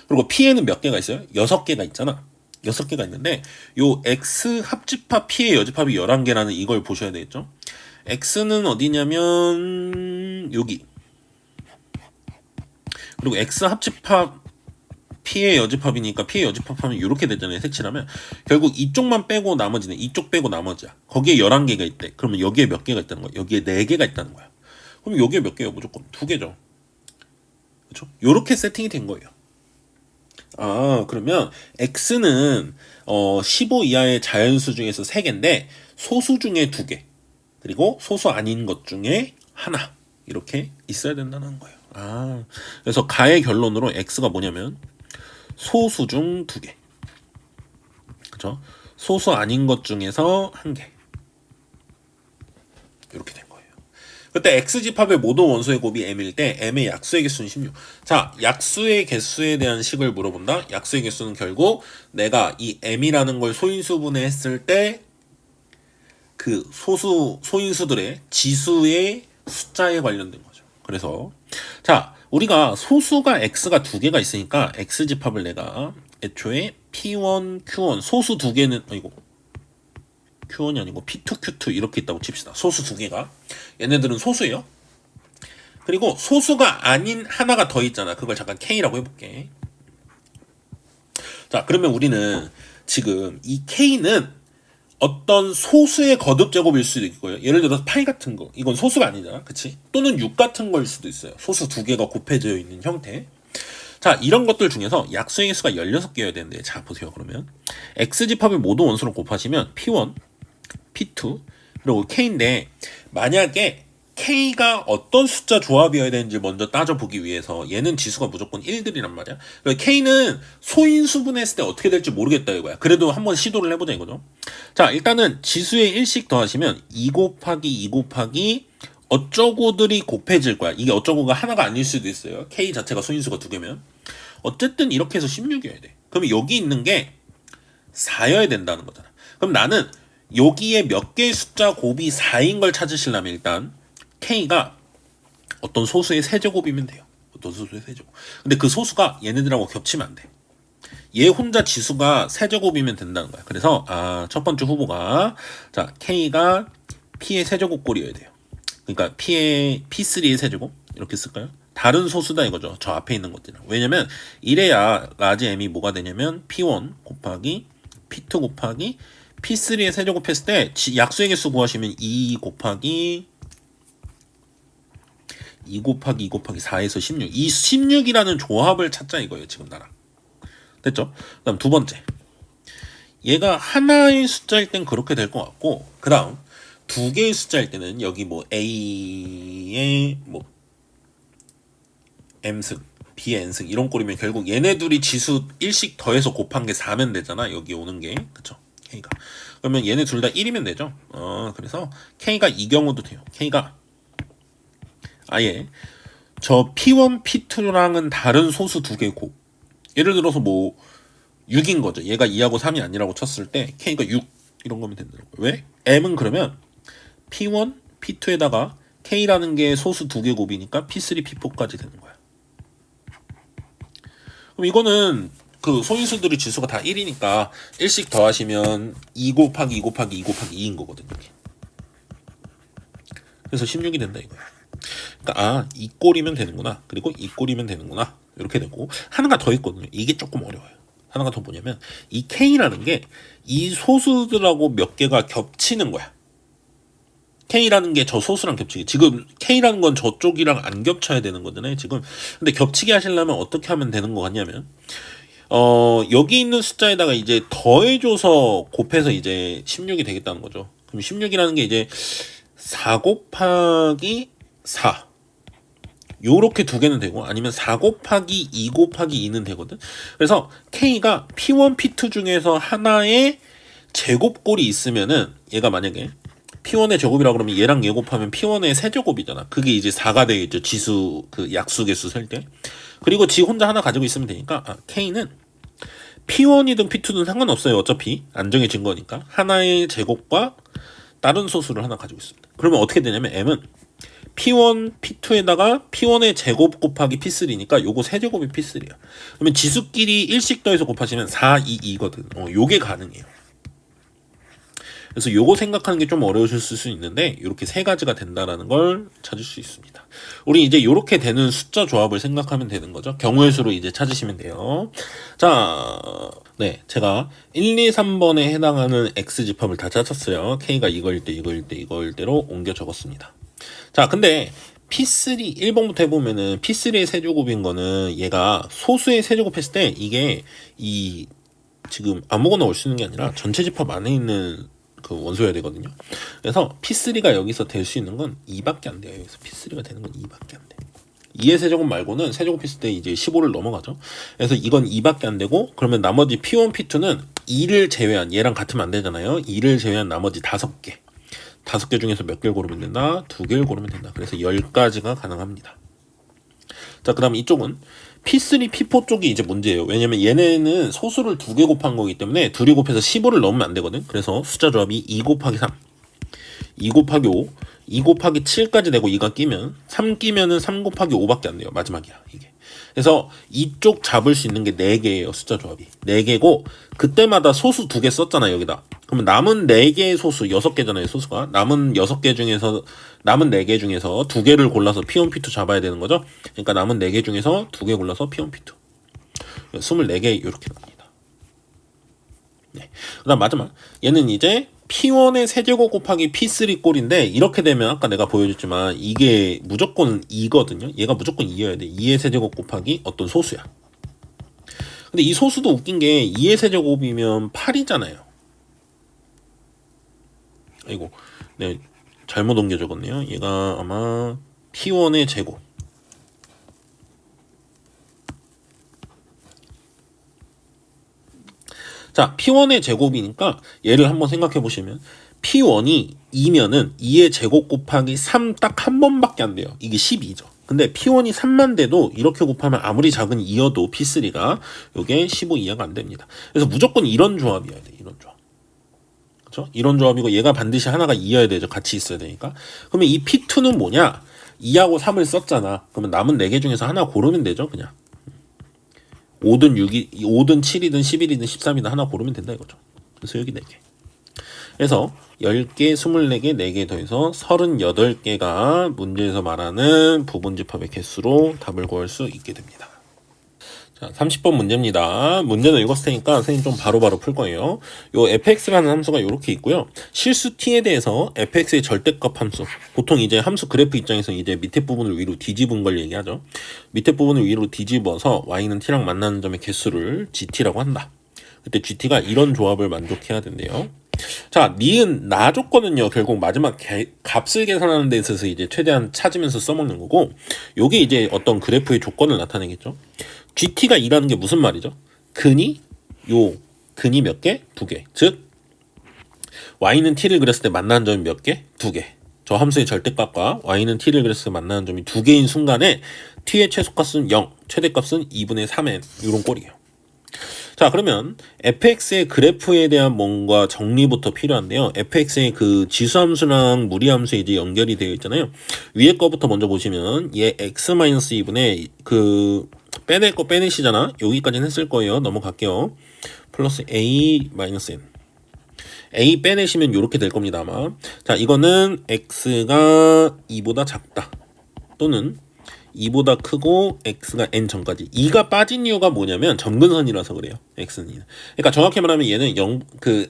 그리고 P에는 몇 개가 있어요? 6개가 있잖아. 6개가 있는데 요 X 합집합 P의 여집합이 11개라는 이걸 보셔야 되겠죠. X는 어디냐면 여기. 그리고 X 합집합 P의 여집합이니까 P의 여집합하면 이렇게 되잖아요. 색칠하면 결국 이쪽만 빼고 나머지는 이쪽 빼고 나머지야. 거기에 11개가 있대. 그러면 여기에 몇 개가 있다는 거야? 여기에 4개가 있다는 거야. 그럼 여기에 몇 개예요? 무조건 2개죠. 그렇죠? 요렇게 세팅이 된 거예요. 그러면 X는 15 이하의 자연수 중에서 3개인데 소수 중에 2개 그리고 소수 아닌 것 중에 하나 이렇게 있어야 된다는 거예요. 그래서 가의 결론으로 X가 뭐냐면 소수 중 2개. 그죠? 소수 아닌 것 중에서 1개. 이렇게 된 거예요. 그때 X집합의 모든 원소의 곱이 M일 때 M의 약수의 개수는 16. 자, 약수의 개수에 대한 식을 물어본다. 약수의 개수는 결국 내가 이 M이라는 걸 소인수분해 했을 때 그 소인수들의 지수의 숫자에 관련된 거죠. 그래서 자, 우리가 소수가 X가 2개가 있으니까 X집합을 내가 애초에 P1, Q1 소수 2개는 Q1이 아니고 P2, Q2 이렇게 있다고 칩시다. 소수 2개가 얘네들은 소수예요. 그리고 소수가 아닌 하나가 더 있잖아. 그걸 잠깐 K라고 해볼게. 자, 그러면 우리는 지금 이 K는 어떤 소수의 거듭 제곱일 수도 있고요. 예를 들어서 8 같은 거. 이건 소수가 아니잖아. 그치? 또는 6 같은 거일 수도 있어요. 소수 두 개가 곱해져 있는 형태. 자, 이런 것들 중에서 약수의 개수가 16개여야 되는데, 자, 보세요. 그러면 X집합을 모두 원수로 곱하시면 P1, P2, 그리고 K인데, 만약에 K가 어떤 숫자 조합이어야 되는지 먼저 따져보기 위해서 얘는 지수가 무조건 1들이란 말이야. K는 소인수분 했을 때 어떻게 될지 모르겠다 이거야. 그래도 한번 시도를 해보자 이거죠. 자, 일단은 지수에 1씩 더하시면 2 곱하기 2 곱하기 어쩌고들이 곱해질 거야. 이게 어쩌고가 하나가 아닐 수도 있어요. K 자체가 소인수가 2개면. 어쨌든 이렇게 해서 16이어야 돼. 그럼 여기 있는 게 4여야 된다는 거잖아. 그럼 나는 여기에 몇 개의 숫자 곱이 4인 걸 찾으시려면 일단 K가 어떤 소수의 세제곱이면 돼요. 어떤 소수의 세제곱. 근데 그 소수가 얘네들하고 겹치면 안 돼. 얘 혼자 지수가 세제곱이면 된다는 거야. 그래서 첫 번째 후보가 자 K가 P의 세제곱꼴이어야 돼요. 그러니까 P3의 세제곱 이렇게 쓸까요? 다른 소수다 이거죠. 저 앞에 있는 것들은. 왜냐면 이래야 라지 M이 뭐가 되냐면 P1 곱하기 P2 곱하기 P3의 세제곱 했을 때 약수의 개수 구하시면 2 곱하기 2 곱하기 4에서 16. 이 16이라는 조합을 찾자 이거예요. 지금 나랑. 됐죠? 그 다음 두 번째. 얘가 하나의 숫자일 땐 그렇게 될 것 같고, 그 다음 두 개의 숫자일 때는 여기 뭐 A의 뭐 M승, B의 N승 이런 꼴이면 결국 얘네 둘이 지수 1씩 더해서 곱한 게 4면 되잖아. 여기 오는 게. 그쵸? K가. 그러면 얘네 둘 다 1이면 되죠? 그래서 K가 이 경우도 돼요. K가 아예 저 P1, P2랑은 다른 소수 두 개 곱. 예를 들어서 뭐 6인 거죠. 얘가 2하고 3이 아니라고 쳤을 때 K가 6 이런 거면 된다는 거예요. 왜? M은 그러면 P1, P2에다가 K라는 게 소수 두 개 곱이니까 P3, P4까지 되는 거야. 그럼 이거는 그 소인수들의 지수가 다 1이니까 1씩 더하시면 2 곱하기 2 곱하기 2 곱하기 2인 거거든요. 그래서 16이 된다 이거야. 그러니까 이 꼴이면 되는구나. 그리고 이 꼴이면 되는구나. 이렇게 되고 하나가 더 있거든요. 이게 조금 어려워요. 하나가 더 뭐냐면 이 K라는 게 이 소수들하고 몇 개가 겹치는 거야. K라는 게 저 소수랑 겹치게. 지금 K라는 건 저쪽이랑 안 겹쳐야 되는 거잖아요. 지금. 근데 겹치게 하시려면 어떻게 하면 되는 거 같냐면 여기 있는 숫자에다가 이제 더해줘서 곱해서 이제 16이 되겠다는 거죠. 그럼 16이라는 게 이제 4 곱하기 4 요렇게 두 개는 되고 아니면 4 곱하기 2 곱하기 2는 되거든. 그래서 K가 P1, P2 중에서 하나의 제곱꼴이 있으면은 얘가 만약에 P1의 제곱이라고 그러면 얘랑 얘 곱하면 P1의 세제곱이잖아. 그게 이제 4가 되겠죠. 지수 그 약수개수 셀 때. 그리고 지 혼자 하나 가지고 있으면 되니까 K는 P1이든 P2든 상관없어요. 어차피 안 정해진 거니까 하나의 제곱과 다른 소수를 하나 가지고 있습니다. 그러면 어떻게 되냐면 M은 P1, P2에다가 P1의 제곱 곱하기 P3니까 요거 세제곱이 P3야. 그러면 지수끼리 1씩 더해서 곱하시면 4, 2, 2거든. 요게 가능해요. 그래서 요거 생각하는 게 좀 어려우실 수 있는데 이렇게 세 가지가 된다라는 걸 찾을 수 있습니다. 우리 이제 이렇게 되는 숫자 조합을 생각하면 되는 거죠. 경우의 수로 이제 찾으시면 돼요. 자, 네, 제가 1, 2, 3번에 해당하는 X집합을 다 찾았어요. K가 이거일 때, 이거일 때, 이거일 때로 옮겨 적었습니다. 자, 근데 P3 1번부터 해보면은 P3의 세제곱인 거는 얘가 소수의 세제곱 했을 때 이게 이 지금 아무거나 올 수 있는 게 아니라 전체 집합 안에 있는 그 원소여야 되거든요. 그래서 P3가 여기서 될 수 있는 건 2밖에 안 돼요. 여기서 P3가 되는 건 2밖에 안 돼. 2의 세제곱 말고는 세제곱 했을 때 이제 15를 넘어가죠. 그래서 이건 2밖에 안 되고 그러면 나머지 P1, P2는 2를 제외한 얘랑 같으면 안 되잖아요. 2를 제외한 나머지 5개. 5개 중에서 몇 개를 고르면 된다? 2개를 고르면 된다. 그래서 10가지가 가능합니다. 자, 그 다음 이쪽은 P3, P4 쪽이 이제 문제예요. 왜냐면 얘네는 소수를 2개 곱한 거기 때문에 둘이 곱해서 15를 넣으면 안 되거든. 그래서 숫자 조합이 2 곱하기 3, 2 곱하기 5, 2 곱하기 7까지 되고 2가 끼면 3 끼면은 3 곱하기 5밖에 안 돼요. 마지막이야 이게. 그래서 이쪽 잡을 수 있는 게 4개예요. 숫자 조합이 4개고 그때마다 소수 2개 썼잖아요. 여기다. 그러면 남은 4개의 소수 6개잖아요. 소수가. 남은 6개 중에서 남은 4개 중에서 2개를 골라서 P1, P2 잡아야 되는 거죠. 그러니까 남은 4개 중에서 2개 골라서 P1, P2. 24개 이렇게 납니다. 네. 그다음 마지막 얘는 이제 P1의 세제곱 곱하기 P3 꼴인데 이렇게 되면 아까 내가 보여줬지만 이게 무조건 2거든요. 얘가 무조건 2여야 돼. 2의 세제곱 곱하기 어떤 소수야. 근데 이 소수도 웃긴 게 2의 세제곱이면 8이잖아요. 아이고, 네, 잘못 옮겨 적었네요. 얘가 아마 P1의 제곱. 자, P1의 제곱이니까 얘를 한번 생각해 보시면 P1이 2면은 2의 제곱 곱하기 3 딱 한 번밖에 안 돼요. 이게 12죠. 근데 P1이 3만 돼도 이렇게 곱하면 아무리 작은 2여도 P3가 요게 15 이하가 안 됩니다. 그래서 무조건 이런 조합이어야 돼. 이런 조합. 그렇죠? 이런 조합이고 얘가 반드시 하나가 2여야 되죠. 같이 있어야 되니까. 그러면 이 P2는 뭐냐? 2하고 3을 썼잖아. 그러면 남은 4개 중에서 하나 고르면 되죠, 그냥. 5든 6이 5든 7이든 11이든 13이든 하나 고르면 된다 이거죠. 그래서 여기 4개. 그래서 10개, 24개, 4개 더해서 38개가 문제에서 말하는 부분집합의 개수로 답을 구할 수 있게 됩니다. 자, 30번 문제입니다. 문제는 읽었을 테니까 선생님 좀 바로바로 풀 거예요. 요 fx라는 함수가 이렇게 있고요. 실수 t에 대해서 fx의 절대값 함수. 보통 이제 함수 그래프 입장에서 이제 밑에 부분을 위로 뒤집은 걸 얘기하죠. 밑에 부분을 위로 뒤집어서 y는 t랑 만나는 점의 개수를 gt라고 한다. 그때 gt가 이런 조합을 만족해야 된대요. 자, 니은 나 조건은요, 결국 마지막 값을 계산하는 데 있어서 이제 최대한 찾으면서 써먹는 거고, 요게 이제 어떤 그래프의 조건을 나타내겠죠. GT가 2라는 게 무슨 말이죠? 근이 몇 개? 2개. 즉 y는 t를 그렸을 때 만나는 점이 몇 개? 2개. 저 함수의 절대값과 y는 t를 그렸을 때 만나는 점이 2개인 순간에 t의 최소값은 0, 최대값은 2분의 3n 이런 꼴이에요. 자, 그러면 fx의 그래프에 대한 뭔가 정리부터 필요한데요. fx의 그 지수함수랑 무리함수에 이제 연결이 되어 있잖아요. 위에 거부터 먼저 보시면 얘 x-2분의 그 빼낼 거 빼내시잖아. 여기까지는 했을 거예요. 넘어갈게요. 플러스 a-n. a 빼내시면 이렇게 될 겁니다, 아마. 자, 이거는 x가 2보다 작다. 또는 2보다 크고 x가 n 전까지. 2가 빠진 이유가 뭐냐면 점근선이라서 그래요. x는 2는. 그러니까 정확히 말하면 얘는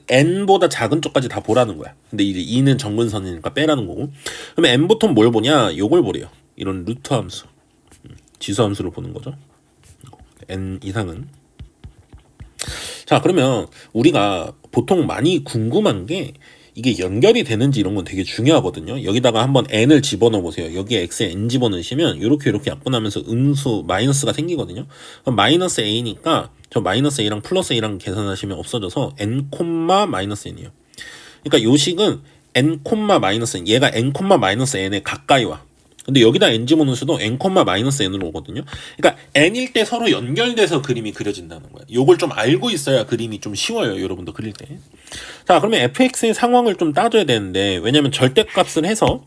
n보다 작은 쪽까지 다 보라는 거야. 근데 이제 2는 점근선이니까 빼라는 거고. 그러면 n부터 뭘 보냐? 요걸 보래요. 이런 루트 함수. 지수 함수를 보는 거죠. n 이상은. 자, 그러면 우리가 보통 많이 궁금한 게 이게 연결이 되는지 이런 건 되게 중요하거든요. 여기다가 한번 n을 집어넣어 보세요. 여기에 x에 n 집어넣으시면 이렇게 약분하면서 음수 마이너스가 생기거든요. 그럼 마이너스 a니까 저 마이너스 a랑 플러스 a랑 계산하시면 없어져서 n 마이너스 n이에요. 그러니까 요식은 n 마이너스 n, 얘가 n 마이너스 n에 가까이 와. 근데 여기다 n 집어넣으셔도 n, 마이너스 n으로 오거든요. 그러니까 n일 때 서로 연결돼서 그림이 그려진다는 거예요. 요걸 좀 알고 있어야 그림이 좀 쉬워요. 여러분도 그릴 때. 자, 그러면 fx의 상황을 좀 따져야 되는데, 왜냐면 절대값을 해서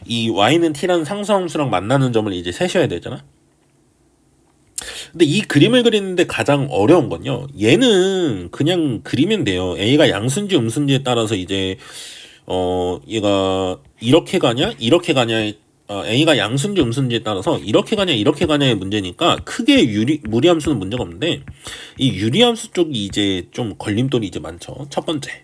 이 y는 t라는 상수함수랑 만나는 점을 이제 세셔야 되잖아. 근데 이 그림을 그리는데 가장 어려운 건요, 얘는 그냥 그리면 돼요. a가 양수인지 음수인지에 따라서 이제 얘가 이렇게 가냐 이렇게 가냐, a가 양수인지 음수인지에 따라서 이렇게 가냐 이렇게 가냐의 문제니까 크게 무리함수는 문제가 없는데, 이 유리함수 쪽이 이제 좀 걸림돌이 이제 많죠. 첫 번째,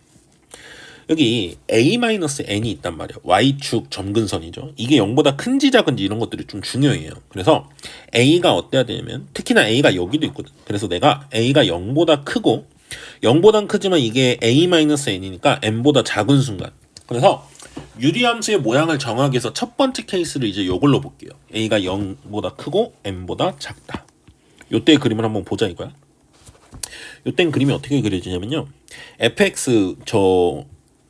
여기 a-n이 있단 말이에요. y축 점근선이죠. 이게 0보다 큰지 작은지 이런 것들이 좀 중요해요. 그래서 a가 어때야 되냐면, 특히나 a가 여기도 있거든. 그래서 내가 a가 0보다 크고 0보단 크지만 이게 a-n이니까 n보다 작은 순간, 그래서 유리함수의 모양을 정하기 위해서 첫 번째 케이스를 이제 요걸로 볼게요. a가 0보다 크고 n보다 작다. 요때 그림을 한번 보자 이거야. 요땐 그림이 어떻게 그려지냐면요, fx 저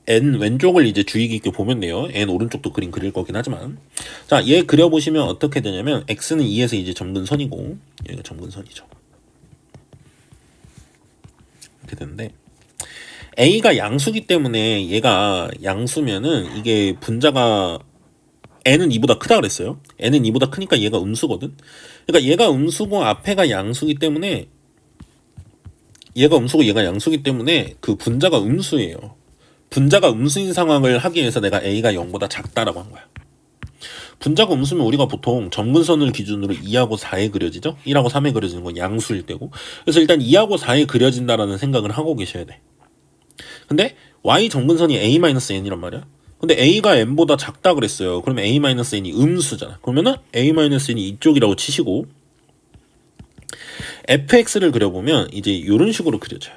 n 왼쪽을 이제 주의 깊게 보면 돼요. n 오른쪽도 그림 그릴 거긴 하지만, 자, 얘 그려보시면 어떻게 되냐면 x는 2에서 이제 점근선이고 얘가 점근선이죠. 이렇게 되는데, a가 양수기 때문에 얘가 양수면은 이게 분자가 n은 2보다 크다 그랬어요. n은 2보다 크니까 얘가 음수거든. 그러니까 얘가 음수고 앞에가 양수기 때문에, 얘가 음수고 얘가 양수기 때문에 그 분자가 음수예요. 분자가 음수인 상황을 하기 위해서 내가 a가 0보다 작다라고 한 거야. 분자가 음수면 우리가 보통 점근선을 기준으로 2하고 4에 그려지죠. 1하고 3에 그려지는 건 양수일 때고. 그래서 일단 2하고 4에 그려진다라는 생각을 하고 계셔야 돼. 근데 y 점근선이 a-n이란 말이야. 근데 a가 n보다 작다 그랬어요. 그러면 a-n이 음수잖아. 그러면은 a-n이 이쪽이라고 치시고 fx를 그려보면 이제 이런 식으로 그려져요.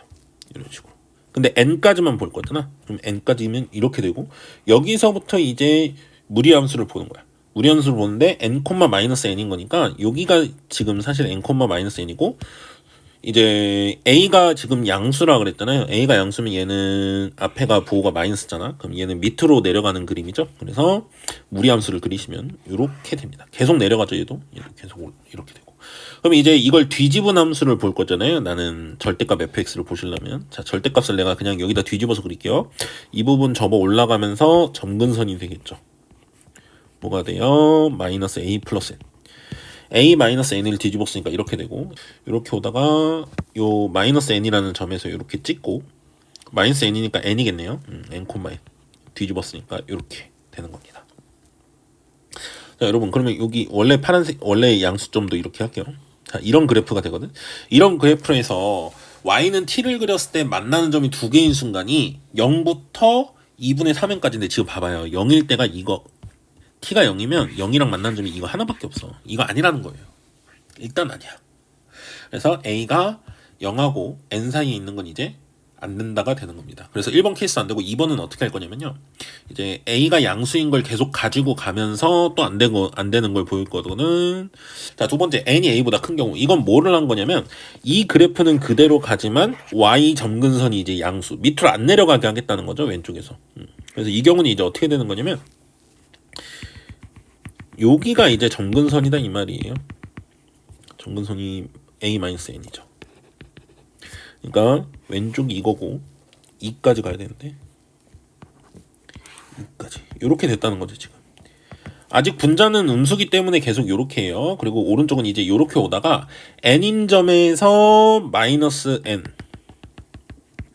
이런 식으로. 근데 n까지만 볼 거잖아. 그럼 n까지면 이렇게 되고 여기서부터 이제 무리함수를 보는 거야. 무리함수를 보는데 n,-n인 거니까 여기가 지금 사실 n,-n이고 이제 a가 지금 양수라 그랬잖아요. a가 양수면 얘는 앞에가 부호가 마이너스잖아. 그럼 얘는 밑으로 내려가는 그림이죠. 그래서 무리함수를 그리시면 이렇게 됩니다. 계속 내려가죠. 얘도 계속 이렇게 되고. 그럼 이제 이걸 뒤집은 함수를 볼 거잖아요. 나는 절대값 fx를 보시려면 자 절대값을 내가 그냥 여기다 뒤집어서 그릴게요. 이 부분 접어 올라가면서 점근선이 되겠죠. 뭐가 돼요? 마이너스 a 플러스 n. a-n을 뒤집었으니까 이렇게 되고 이렇게 오다가 요 마이너스 n이라는 점에서 이렇게 찍고 마이너스 n이니까 n이겠네요. n, 뒤집었으니까 이렇게 되는 겁니다. 자 여러분 그러면 여기 원래 파란색 원래 양수점도 이렇게 할게요. 자 이런 그래프가 되거든. 이런 그래프에서 y는 t를 그렸을 때 만나는 점이 두 개인 순간이 0부터 2분의 3n까지인데 지금 봐봐요. 0일 때가 이거 t가 0이면 0이랑 만나는 점이 이거 하나밖에 없어. 이거 아니라는 거예요. 일단 아니야. 그래서 a가 0하고 n 사이에 있는 건 이제 안 된다가 되는 겁니다. 그래서 1번 케이스 안 되고 2번은 어떻게 할 거냐면요. 이제 a가 양수인 걸 계속 가지고 가면서 또 안 되는 걸 보일 거거든. 자, 두 번째 n이 a보다 큰 경우. 이건 뭐를 한 거냐면 이 그래프는 그대로 가지만 y 점근선이 이제 양수 밑으로 안 내려가게 하겠다는 거죠. 왼쪽에서. 그래서 이 경우는 이제 어떻게 되는 거냐면 여기가 이제 점근선이다 이 말이에요. 점근선이 a-n이죠. 그러니까 왼쪽이 이거고 2까지 가야 되는데 2까지 이렇게 됐다는 거죠 지금. 아직 분자는 음수기 때문에 계속 이렇게 해요. 그리고 오른쪽은 이제 이렇게 오다가 n인 점에서 마이너스 n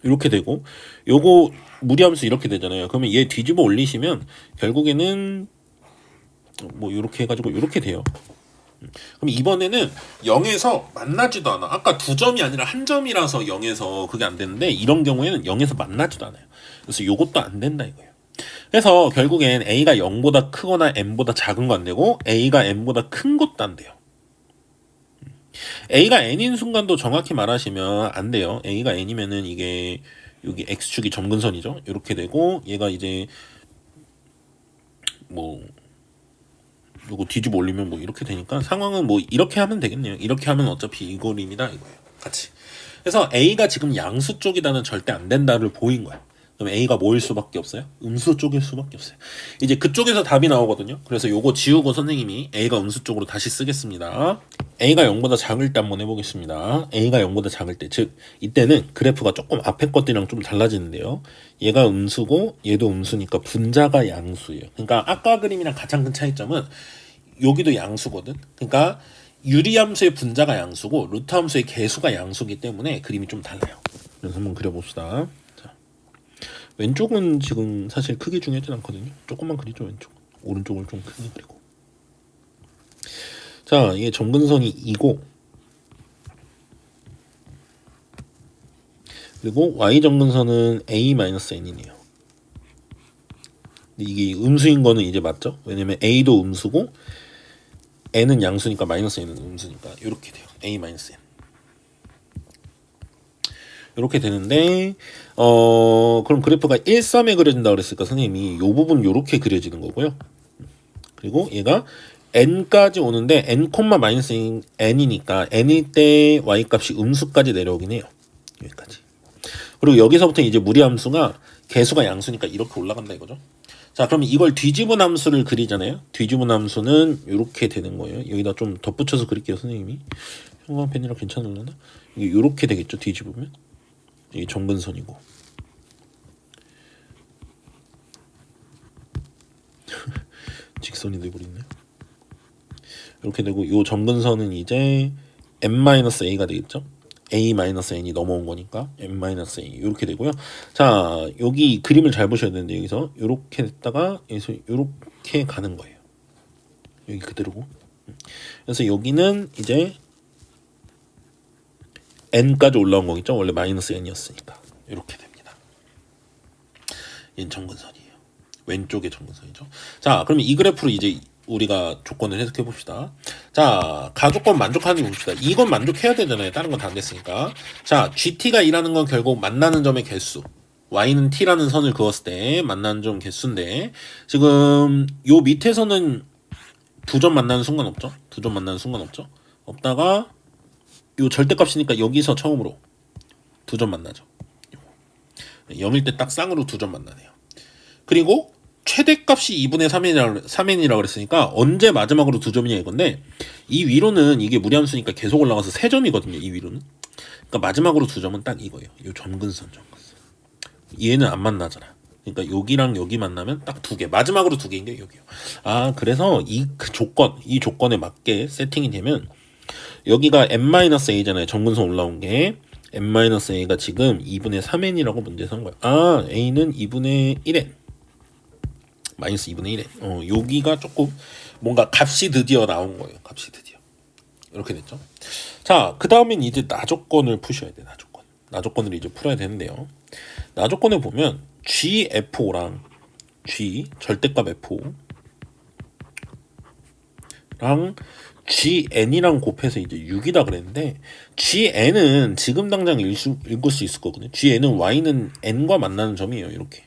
이렇게 되고 요거 무리함수 이렇게 되잖아요. 그러면 얘 뒤집어 올리시면 결국에는 뭐 이렇게 해가지고 이렇게 돼요. 그럼 이번에는 0에서 만나지도 않아. 아까 두 점이 아니라 한 점이라서 0에서 그게 안 되는데 이런 경우에는 0에서 만나지도 않아요. 그래서 요것도 안 된다 이거예요. 그래서 결국엔 a가 0보다 크거나 n보다 작은 거 안 되고 a가 n보다 큰 것도 안 돼요. a가 n인 순간도 정확히 말하시면 안 돼요. a가 n이면은 이게 여기 x축이 점근선이죠. 이렇게 되고 얘가 이제 뭐 요거 뒤집어 올리면 뭐 이렇게 되니까 상황은 뭐 이렇게 하면 되겠네요. 이렇게 하면 어차피 이 그림이다 이거예요. 같이. 그래서 a가 지금 양수 쪽이다는 절대 안 된다를 보인 거야. 그럼 a가 뭐일 수밖에 없어요? 음수 쪽일 수밖에 없어요. 이제 그쪽에서 답이 나오거든요. 그래서 요거 지우고 선생님이 a가 음수 쪽으로 다시 쓰겠습니다. a가 0보다 작을 때 한번 해보겠습니다. a가 0보다 작을 때, 즉 이때는 그래프가 조금 앞에 것들이랑 좀 달라지는데요. 얘가 음수고 얘도 음수니까 분자가 양수예요. 그러니까 아까 그림이랑 가장 큰 차이점은 여기도 양수거든. 그러니까 유리함수의 분자가 양수고 루트함수의 개수가 양수기 때문에 그림이 좀 달라요. 그래서 한번 그려봅시다. 자, 왼쪽은 지금 사실 크게 중요하진 않거든요. 조금만 그리죠 왼쪽. 오른쪽을 좀 크게 그리고. 자, 이게 점근선이 2고 그리고 y 점근선은 a-n이네요. 이게 음수인 거는 이제 맞죠? 왜냐면 a도 음수고 n은 양수니까 마이너스 n은 음수니까 이렇게 돼요. a-n 이렇게 되는데 그럼 그래프가 1, 3에 그려진다 그랬으니까 선생님이 이 부분 이렇게 그려지는 거고요. 그리고 얘가 n까지 오는데 n, n이니까 n일 때 y 값이 음수까지 내려오긴 해요. 여기까지. 그리고 여기서부터 이제 무리함수가 개수가 양수니까 이렇게 올라간다 이거죠. 자, 그럼 이걸 뒤집은 함수를 그리잖아요. 뒤집은 함수는 이렇게 되는 거예요. 여기다 좀 덧붙여서 그릴게요, 선생님이. 형광펜이랑 괜찮으려나? 이게 이렇게 되겠죠, 뒤집으면. 이게 점근선이고. 직선이 돼버렸네요. 이렇게 되고, 이 점근선은 이제 n-a가 되겠죠. a-n이 넘어온 거니까 n-a 이렇게 되고요. 자, 여기 그림을 잘 보셔야 되는데 여기서 이렇게 됐다가 여기서 이렇게 가는 거예요. 여기 그대로고. 그래서 여기는 이제 n까지 올라온 거겠죠. 원래 -n이었으니까 이렇게 됩니다. 얘는 점근선이에요. 왼쪽의 점근선이죠. 자, 그러면 이 그래프로 이제 우리가 조건을 해석해 봅시다. 자, 가조건 만족하는지 봅시다. 이건 만족해야 되잖아요. 다른 건 다 안 됐으니까. 자, GT가 2라는 건 결국 만나는 점의 개수. Y는 T라는 선을 그었을 때 만나는 점 개수인데, 지금 요 밑에서는 두 점 만나는 순간 없죠? 두 점 만나는 순간 없죠? 없다가 요 절대값이니까 여기서 처음으로 두 점 만나죠. 0일 때 딱 쌍으로 두 점 만나네요. 그리고 최대값이 2분의 3n이라고 그랬으니까 언제 마지막으로 두 점이냐 이건데, 이 위로는 이게 무리함수니까 계속 올라가서 3점이거든요. 이 위로는. 그러니까 마지막으로 두 점은 딱 이거예요. 요 점근선. 얘는 안 만나잖아. 그러니까 여기랑 여기 만나면 딱 두 개. 마지막으로 두 개인 게 여기요. 아, 그래서 이 조건에 맞게 세팅이 되면 여기가 n-a잖아요. 점근선 올라온 게. n-a가 지금 2분의 3n이라고 문제에서 한 거야. 아, a는 2분의 1n. 마이너스 2분의 1n. 여기가 조금 뭔가 값이 드디어 나온 거예요. 값이 드디어. 이렇게 됐죠. 자, 그 다음엔 이제 나조건을 푸셔야 돼. 나조건을 이제 풀어야 되는데요. 나조건에 보면 GF5랑 G 절대값 F5랑 GN이랑 곱해서 이제 6이다 그랬는데, GN은 지금 당장 읽을 수 있을 거거든요. GN은 Y는 N과 만나는 점이에요. 이렇게.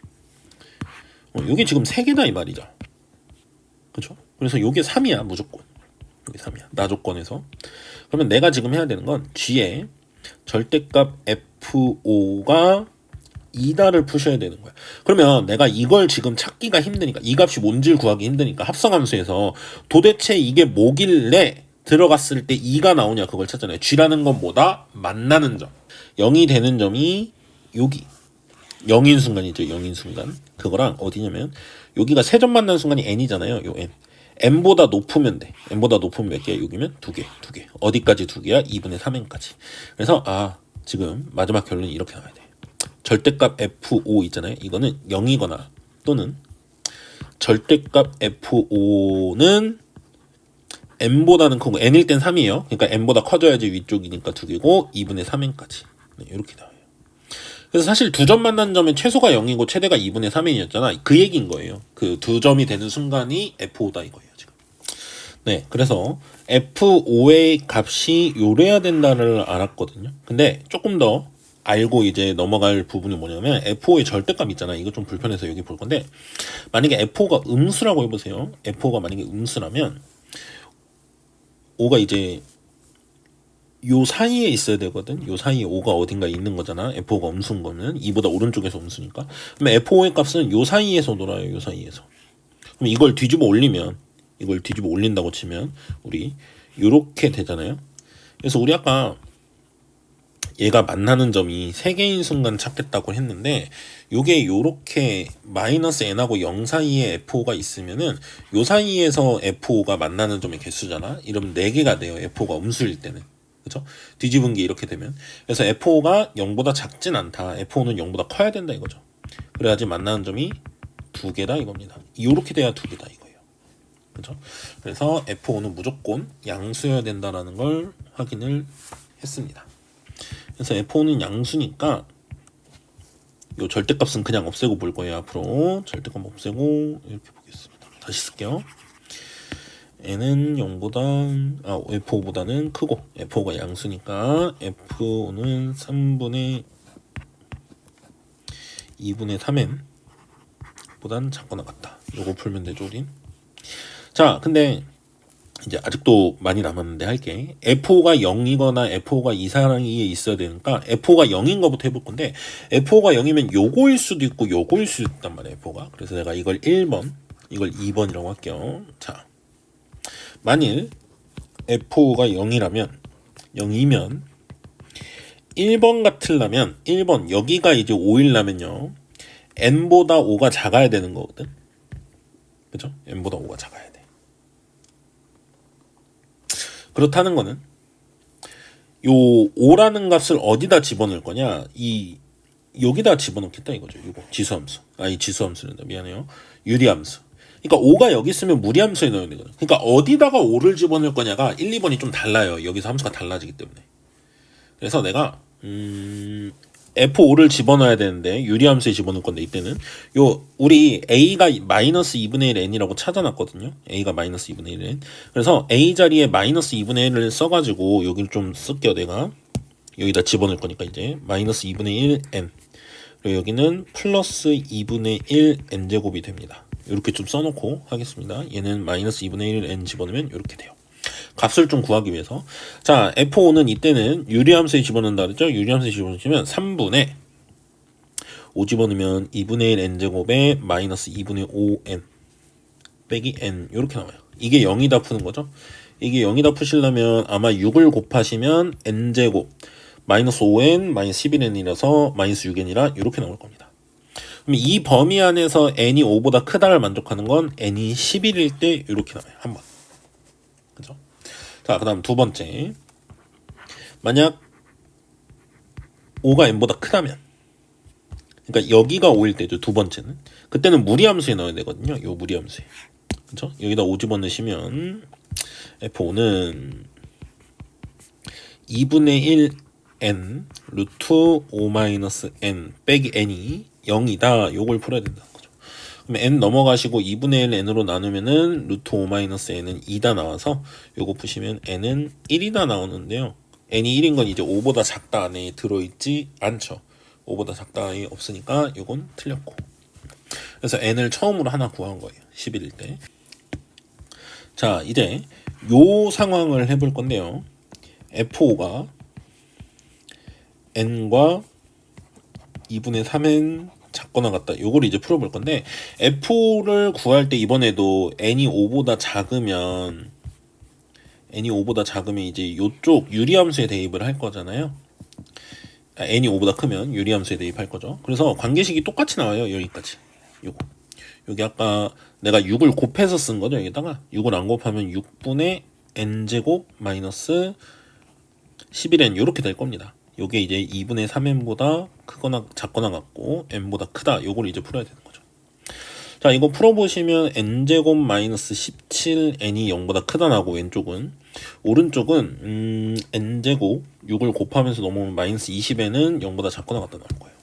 요게 지금 3개다 이 말이죠. 그렇죠? 그래서 요게 3이야 무조건. 요게 3이야. 나조건에서. 그러면 내가 지금 해야 되는 건 G의 절대값 F5가 2다를 푸셔야 되는 거야. 그러면 내가 이걸 지금 찾기가 힘드니까, 이 값이 뭔지를 구하기 힘드니까 합성함수에서 도대체 이게 뭐길래 들어갔을 때 2가 나오냐 그걸 찾잖아요. G라는 건 뭐다? 만나는 점. 0이 되는 점이 여기. 0인 순간이죠. 0인 순간. 그거랑 어디냐면 여기가 세 점 만나는 순간이 n이잖아요. 요 n. n보다 높으면 돼. n보다 높으면 몇 개야? 여기면 두 개. 어디까지 두 개야? 2분의 3n까지. 그래서 지금 마지막 결론이 이렇게 나와야 돼. 절대값 f5 있잖아요. 이거는 0이거나 또는 절대값 f5는 n보다는 크고, n일 땐 3이에요. 그러니까 n보다 커져야지 위쪽이니까 두 개고 2분의 3n까지. 네, 이렇게 나와요. 그래서 사실 두 점 만나는 점의 최소가 0이고 최대가 2분의 3n이었잖아. 그 얘기인 거예요. 그 두 점이 되는 순간이 f5다 이거예요, 지금. 네, 그래서 f5의 값이 요래야 된다를 알았거든요. 근데 조금 더 알고 이제 넘어갈 부분이 뭐냐면, f5의 절대값 있잖아. 이거 좀 불편해서 여기 볼 건데, 만약에 f5가 음수라고 해보세요. f5가 만약에 음수라면 5가 이제 요 사이에 있어야 되거든. 요 사이에 5가 어딘가 있는 거잖아. F5가 음수인 거는 2보다 오른쪽에서 음수니까. 그러면 F5의 값은 요 사이에서 놀아요. 요 사이에서. 그럼 이걸 뒤집어 올린다고 치면 우리 요렇게 되잖아요. 그래서 우리 아까 얘가 만나는 점이 3개인 순간 찾겠다고 했는데, 요게 요렇게 마이너스 n하고 0 사이에 F5가 있으면은 요 사이에서 F5가 만나는 점의 개수잖아. 이러면 4개가 돼요. F5가 음수일 때는. 그죠? 뒤집은 게 이렇게 되면. 그래서 F5가 0보다 작진 않다. F5는 0보다 커야 된다 이거죠. 그래야지 만나는 점이 2개다 이겁니다. 요렇게 돼야 2개다 이거예요. 그죠? 그래서 F5는 무조건 양수여야 된다라는 걸 확인을 했습니다. 그래서 F5는 양수니까 요 절대값은 그냥 없애고 볼 거예요. 앞으로 절대값 없애고 이렇게 보겠습니다. 다시 쓸게요. n은 0보다 f5보다는 크고, f5가 양수니까 f5는 3분의 2분의 3n 보단 작거나 같다. 요거 풀면 되죠, 우린. 자, 근데 이제 아직도 많이 남았는데 할게. f5가 0이거나 f5가 2 사이에 있어야 되니까 f5가 0인 거부터 해볼 건데, f5가 0이면 요거일 수도 있고 요거일 수도 있단 말이야, f5가. 그래서 내가 이걸 1번, 이걸 2번이라고 할게요. 자, 만일 f5가 0이면 1번 같으려면 1번 여기가 이제 5이라면요, n보다 5가 작아야 되는 거거든. 그죠? n보다 5가 작아야 돼. 그렇다는 거는 요 5라는 값을 어디다 집어넣을 거냐, 여기다 집어넣겠다 이거죠. 이거 지수함수. 이 지수함수는 미안해요. 유리함수. 그러니까 5가 여기 있으면 무리함수에 넣어야 되거든. 그러니까 어디다가 5를 집어넣을 거냐가 1, 2번이 좀 달라요. 여기서 함수가 달라지기 때문에. 그래서 내가 F5를 집어넣어야 되는데 유리함수에 집어넣을 건데 이때는 요 우리 A가 마이너스 2분의 1 n이라고 찾아놨거든요. A가 마이너스 2분의 1 n. 그래서 A 자리에 마이너스 2분의 1을 써가지고 여기를 좀 쓸게요. 내가 여기다 집어넣을 거니까 이제 마이너스 2분의 1 n. 그리고 여기는 플러스 2분의 1 n제곱이 됩니다. 이렇게 좀 써놓고 하겠습니다. 얘는 마이너스 2분의 1 n 집어넣으면 이렇게 돼요. 값을 좀 구하기 위해서. 자, F5는 이때는 유리함수에 집어넣는다 그랬죠? 유리함수에 집어넣으면 3분의 5 집어넣으면 2분의 1 n제곱에 마이너스 2분의 5n 빼기 n 이렇게 나와요. 이게 0이다 푸는 거죠. 이게 0이다 푸시려면 아마 6을 곱하시면 n제곱 마이너스 5n 마이너스 11n이라서 마이너스 6n이라 이렇게 나올 겁니다. 그럼 이 범위 안에서 n이 5보다 크다를 만족하는 건 n이 11일 때 이렇게 나와요. 한 번. 그죠? 자, 그 다음 두 번째. 만약 5가 n보다 크다면, 그러니까 여기가 5일 때죠. 두 번째는. 그때는 무리함수에 넣어야 되거든요. 요 무리함수에. 그죠? 여기다 5 집어넣으시면 F5는 2분의 1 n 루트 5 마이너스 n 빼기 n이 0이다. 요걸 풀어야 된다는 거죠. 그럼 n 넘어가시고 2분의 1 n으로 나누면은 루트 5 마이너스 n은 2다 나와서 요거 푸시면 n은 1이다 나오는데요. n이 1인 건 이제 5보다 작다 안에 들어있지 않죠. 5보다 작다 안에 없으니까 요건 틀렸고. 그래서 n을 처음으로 하나 구한 거예요. 11일 때. 자, 이제 요 상황을 해볼 건데요. F5가 n과 2분의 3n 작거나 같다. 요걸 이제 풀어볼 건데 F를 구할 때 이번에도 n이 5보다 작으면 이제 요쪽 유리함수에 대입을 할 거잖아요. n이 5보다 크면 유리함수에 대입할 거죠. 그래서 관계식이 똑같이 나와요. 여기까지. 요거. 여기 아까 내가 6을 곱해서 쓴 거죠. 여기다가 6을 안 곱하면 6분의 n제곱 마이너스 11n 이렇게 될 겁니다. 요게 이제 2분의 3n보다 크거나 작거나 같고 n보다 크다. 요걸 이제 풀어야 되는 거죠. 자, 이거 풀어보시면 n제곱 마이너스 17n이 0보다 크다 나고 왼쪽은, 오른쪽은 n제곱 6을 곱하면서 넘어오면 마이너스 20n은 0보다 작거나 같다 나올 거예요.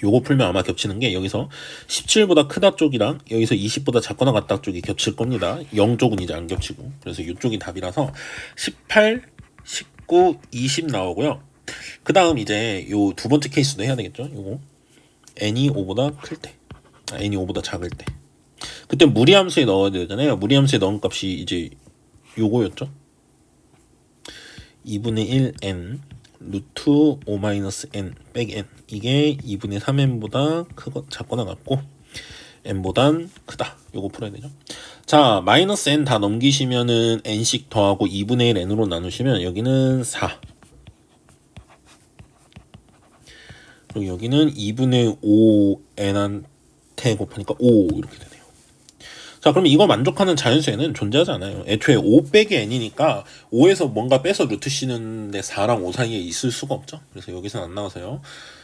요거 풀면 아마 겹치는 게 여기서 17보다 크다 쪽이랑 여기서 20보다 작거나 같다 쪽이 겹칠 겁니다. 0 쪽은 이제 안 겹치고. 그래서 이쪽이 답이라서 18, 19, 20 나오고요. 그 다음 이제 요 두 번째 케이스도 해야 되겠죠. 요거 n이 5보다 클 때, n이 5보다 작을 때, 그때 무리함수에 넣어야 되잖아요. 무리함수에 넣은 값이 이제 요거였죠. 2분의 1 n 루트 5 마이너스 n 빼기 n, 이게 2분의 3n보다 크거 작거나 같고 n보단 크다. 요거 풀어야 되죠. 자, 마이너스 n 다 넘기시면은 n씩 더하고 2분의 1 n으로 나누시면 여기는 4, 그리고 여기는 2분의 5 n한테 곱하니까 5 이렇게 되네요. 자, 그럼 이거 만족하는 자연수에는 존재하지 않아요. 애초에 5 빼기 n이니까 5에서 뭔가 빼서 루트 씌는데 4랑 5 사이에 있을 수가 없죠. 그래서 여기서는 안 나와서요.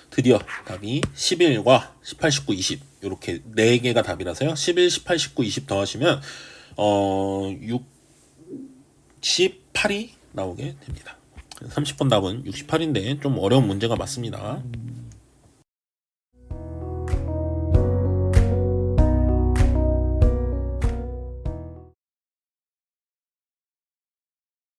드디어 답이 11과 18, 19, 20 이렇게 4개가 답이라서요. 11, 18, 19, 20 더하시면 68이 나오게 됩니다. 30번 답은 68인데 좀 어려운 문제가 맞습니다.